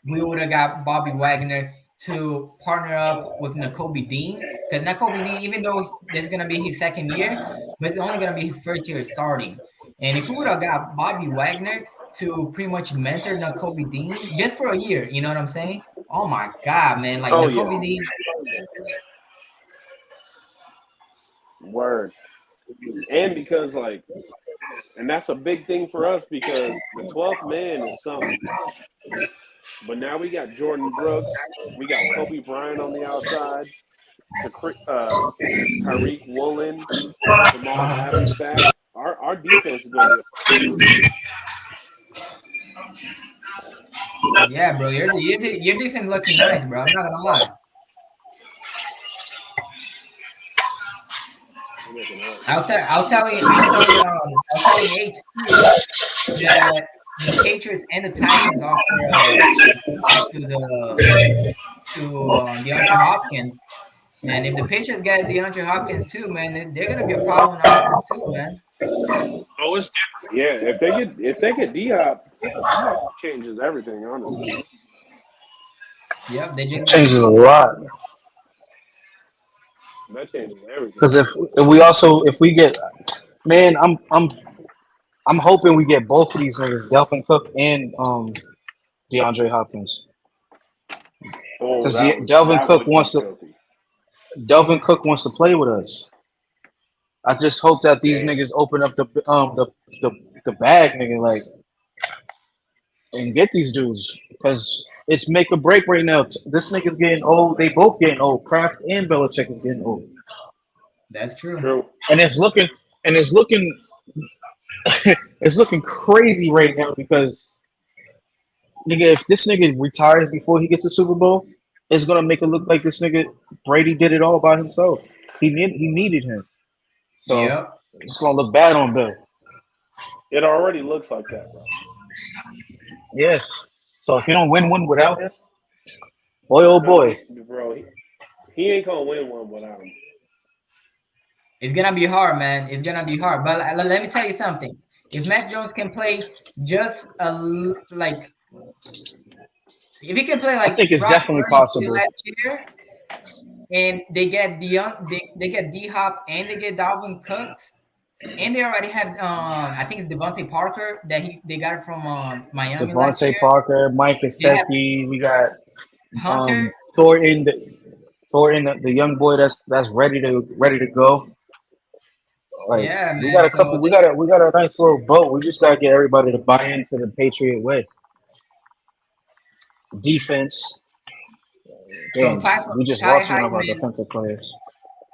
we would have got Bobby Wagner to partner up with Nakobe Dean, because Nakobe Dean, even though this is gonna be his second year, but it's only gonna be his first year starting. And if we would have got Bobby Wagner to pretty much mentor Nakobe Dean just for a year, you know what I'm saying? Oh my God, man! Like Nakobe Dean.
Word. And because and that's a big thing for us because the 12th man is something. But now we got Jordan Brooks, we got Kobe Bryant on the outside, Tariq Woolen, Jamal Adams back. Our defense is going to be
Yeah, bro, your defense looking nice, bro. I'm not gonna lie. I'll tell you saying age too, that the Patriots and the Titans offer to DeAndre Hopkins. And if the Patriots get DeAndre Hopkins too, man, they're gonna be a problem in offense too, man.
Oh, it's different. Yeah, if they get D-Hop changes everything, honestly.
Yep, they just
Changes a lot.
That changes everything.
Because if we get, man, I'm hoping we get both of these niggas, Delvin Cook and DeAndre Hopkins.
Oh,
Because
that would-
Delvin
that
Cook
would be
wants to
filthy.
Delvin Cook wants to play with us. I just hope that these
Damn.
niggas open up the bag, nigga, like, and get these dudes because it's make or break right now. This nigga's getting old. They both getting old. Kraft and Belichick is getting old,
That's true.
True.
and it's looking it's looking crazy right now because nigga, if this nigga retires before he gets a Super Bowl, it's gonna make it look like this nigga Brady did it all by himself. He needed him, so
Yep.
it's gonna look bad on Bill.
It already looks like that, bro.
Yeah. So if you don't win one without him, boy, oh boy.
Bro, he ain't gonna win one without him.
It's gonna be hard, man. It's gonna be hard. But let me tell you something. If Mac Jones can play just like, if he can play like,
I think it's
Brock
definitely
Purdy
possible.
last year, and they get they get D-Hop and they get Dalvin Cooks, and they already have I think it's Devontae Parker that they got it from Miami last year.
Devontae Parker, Mike
have
Gesicki, we got
Hunter.
Thornton, the young boy that's ready to go. Like
Yeah,
we
man.
got a
So
couple, we got a nice little boat. We just gotta get everybody to buy into the Patriot way. Defense. Damn, we just lost one of our defensive players.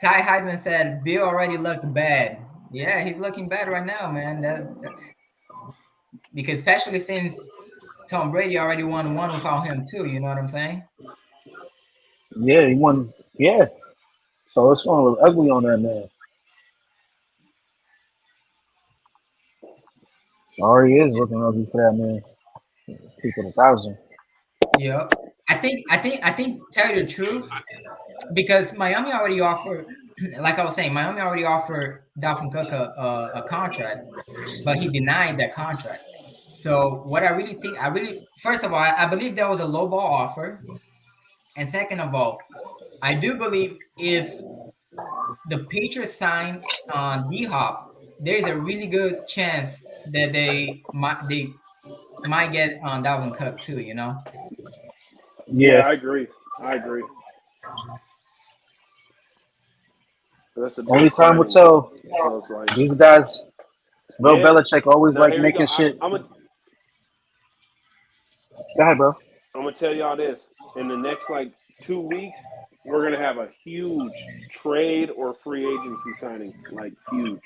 Ty Heisman said Bill already looked bad. Yeah, he's looking bad right now, man. That's because especially since Tom Brady already won one without him too. You know what I'm saying?
Yeah, he won. Yeah, so it's gonna look ugly on that man. Already is looking ugly for that man. People 1,000.
Yep. I think. Tell you the truth, because Miami already offered, like I was saying, Miami already offered Dalvin Cook a contract, but he denied that contract. So what I really think, first of all, I believe that was a low ball offer, and second of all, I do believe if the Patriots sign D-Hop, there's a really good chance that they might get on Dalvin Cook too. You know.
Yeah,
Yeah,
I agree. That's a
only
big
time will
signing.
tell.
So it's like,
These guys, Bill
yeah.
Belichick always
Now
like
here we go.
making shit.
I'm
Go ahead, bro.
gonna tell y'all this. In the next like 2 weeks, we're gonna have a huge trade or free agency signing. Like huge.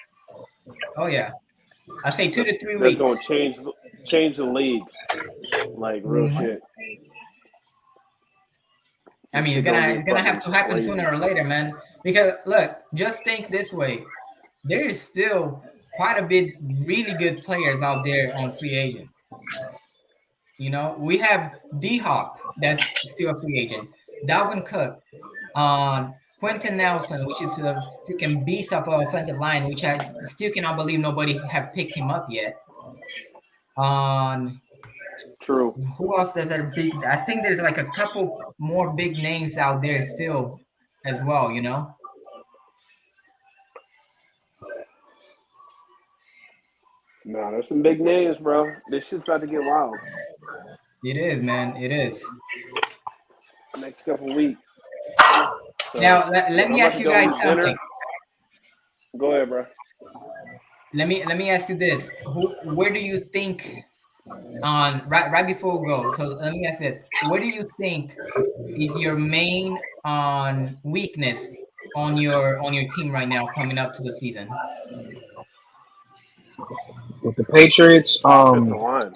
Oh yeah. I say 2 to 3
That's
weeks.
gonna change the league. Like real
Mhm.
shit.
I mean, it's gonna have to happen sooner or later, man. Because look, just think this way: there is still quite a bit really good players out there on free agent. You know, we have D-Hop that's still a free agent, Dalvin Cook, Quentin Nelson, which is a freaking beast of an offensive line, which I still cannot believe nobody have picked him up yet.
True.
Who else does that big? I think there's like a couple more big names out there still as well, you know?
Nah, there's some big names, bro. This shit's about to get wild.
It is, man. It is.
Next couple weeks. So,
Now, let
I'm
me
about
ask
to
you
go
guys
eat dinner.
something.
Go ahead, bro.
Let me ask you this: where do you think right before we go? So let me ask this: where do you think is your main weakness on your team right now coming up to the season?
With the Patriots,
Offensive line.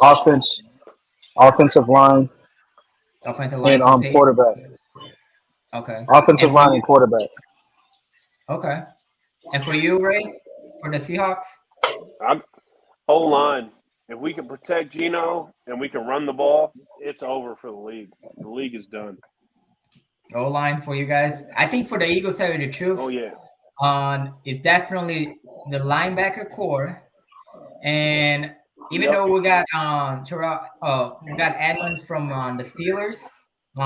offensive line,
Offensive line
and
for the Patriots?
quarterback.
Okay.
Offensive
And for
line
you?
and quarterback.
Okay. And for you, Ray, for the Seahawks?
whole line. If we can protect Geno and we can run the ball, it's over for the league. The league is done.
O-line for you guys. I think for the Eagles, tell you the truth,
Oh yeah.
it's definitely the linebacker core, and even
Yep.
though we got we got Edmonds from the Steelers,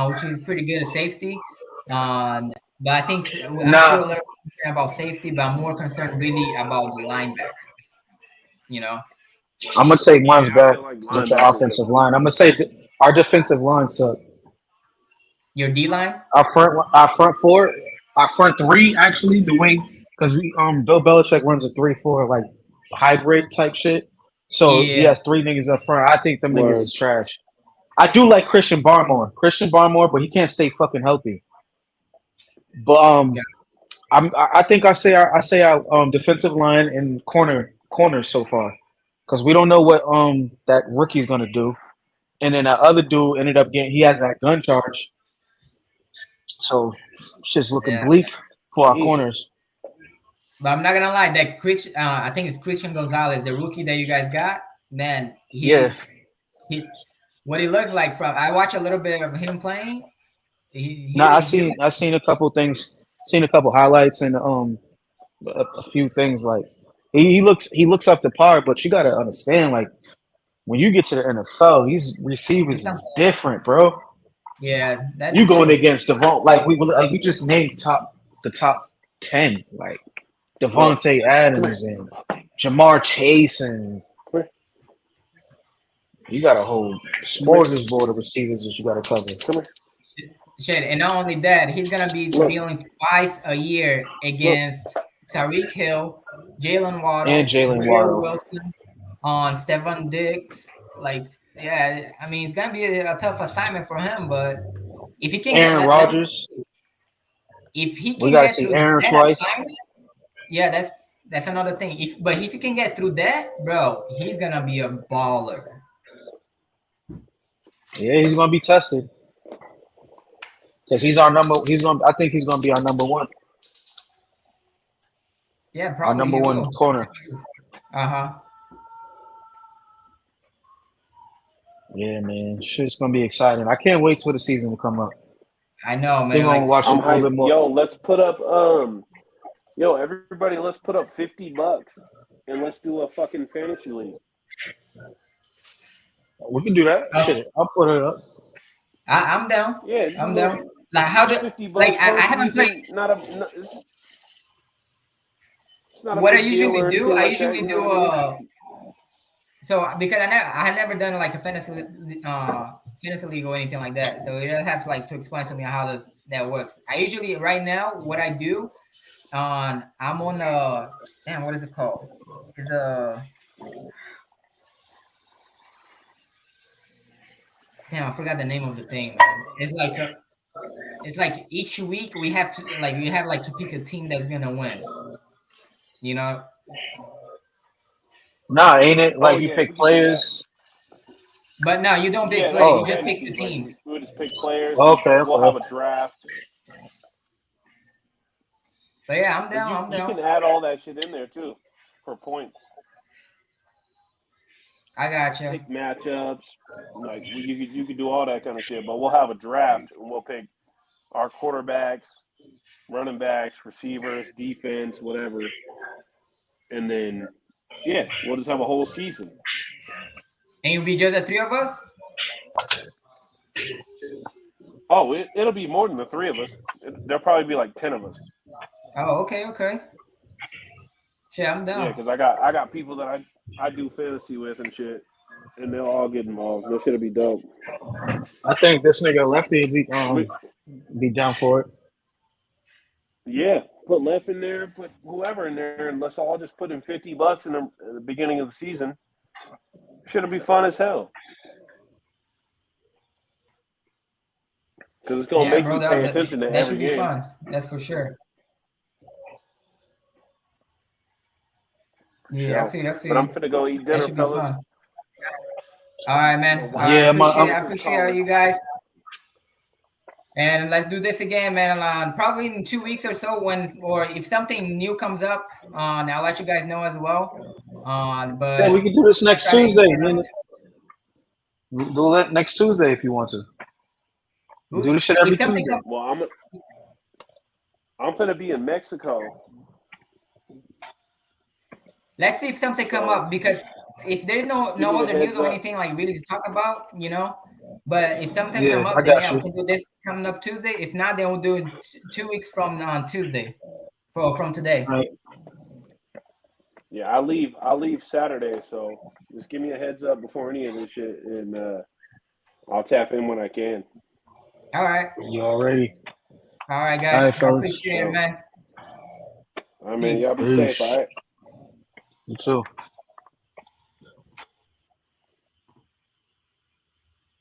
which is pretty good at safety. But I think I'm still a little concerned about safety, but I'm more concerned really about the linebacker. You know,
I'm gonna take mine's
I
back
feel like
with the
linebackers-
offensive line. I'm gonna say our defensive line suck.
your D line.
Our front four, our front three actually the way because we Bill Belichick runs a 3-4 like hybrid type shit. So he
Yeah.
has three niggas up front. I think them
Word.
niggas is trash. I do like Christian Barmore, but he can't stay fucking healthy. But I think I say our defensive line and corner so far because we don't know what that rookie's gonna do, and then that other dude ended up he has that gun charge, so shit's looking
Yeah.
bleak for our
Easy.
corners.
But I'm not gonna lie, that I think it's Christian Gonzalez, the rookie that you guys got. Man, what he looks like from I watched a little bit of him playing.
I seen a couple things, seen a couple highlights and a few things like he looks up to par, but you gotta understand like when you get to the NFL, these receivers is different, bro.
Yeah, that
You going against Devon like we just named the top 10 like Devontae Adams and Jamar Chase and you got a whole smorgasbord of receivers that you got to cover.
shit, and not only that, he's gonna be dealing twice a year against Tyreek Hill, Jalen Waddle,
And Jalen
Garrett
Waddle.
Wilson, on Stephon Diggs. Like, yeah, I mean, it's gonna be a tough assignment for him, but if he can
Aaron
get
Rodgers.
if he
We
can
gotta
get
see
through
Aaron
that
twice.
assignment, yeah, that's another thing. If he can get through that, bro, he's gonna be a baller.
Yeah, he's gonna be tested because he's our number. I think he's gonna be our number one.
Yeah, probably
Our number
he
one
will.
corner.
Uh-huh.
Yeah, man, shit's gonna be exciting. I can't wait till the season to come up.
I know,
We're
man.
gonna
Like,
watch it
I'm
a little bit
hyped.
more.
Yo, let's put up everybody, let's put up $50 and let's do a fucking fantasy league.
We can do that. Shit, I'll put it up.
I'm down.
Yeah, just
I'm
a little-
down. Like, how do
$50
like I
first
haven't
season,
played.
it's not a
What I
big deal
usually
or
do,
anything
I
like
usually
that,
do
you know what I mean?
so because I had never done like a fantasy league or anything like that. So you don't have to explain to me how that works. I usually right now what I do I'm on damn, what is it called? It's damn, I forgot the name of the thing, man. It's like each week we have to to pick a team that's gonna win. You know?
Nah, ain't it? Like you
yeah,
pick
we can do
players.
But no, you don't pick
Yeah,
players. You
that's
just pick the
fantasy.
teams.
We'll just pick players.
Okay,
We'll
okay.
have a draft.
But yeah, I'm
But
down.
you can add all that shit in there too for points.
I gotcha.
Pick matchups. Like you could do all that kind of shit. But we'll have a draft and we'll pick our quarterbacks, running backs, receivers, defense, whatever. And then we'll just have a whole season.
And you'll be just the three of us?
Oh, it'll be more than the three of us. There'll probably be like 10 of us.
Oh, okay. Shit, I'm
Yeah,
down.
because I got people that I do fantasy with and shit, and they'll all get involved. That shit'll be dope.
I think this nigga Lefty be down for it.
Yeah, put Left in there, put whoever in there, and let's all just put in $50 in the beginning of the season. Shit'll be fun as hell. Because it's gonna make you pay attention to
that
every
should be
game.
fun. That's for sure. Yeah, I feel.
But I'm finna go eat
That
dinner,
should be
fellas.
fun. All right, man.
Yeah,
I appreciate all you guys. And let's do this again, man. Probably in 2 weeks or so, or if something new comes up, I'll let you guys know as well. But
Yeah, we can do this next
Try to
Tuesday.
get
Man. Do it next Tuesday if you want to. We do this shit every
if something
Tuesday.
Well, I'm gonna be in Mexico.
let's see if something come up, because if there's no
Give me a
other news
heads
or
up.
anything like really to talk about, but if something
Yeah,
come up,
I
then
got
yeah,
you.
we can do this coming up Tuesday. If not, then we'll do it 2 weeks from on Tuesday, from today.
All right.
Yeah, I leave Saturday, so just give me a heads up before any of this shit, and I'll tap in when I can.
All right,
You already.
guys.
All right,
I
fellas.
appreciate it, man.
I mean,
Peace.
y'all be safe,
Peace.
all right?
You too.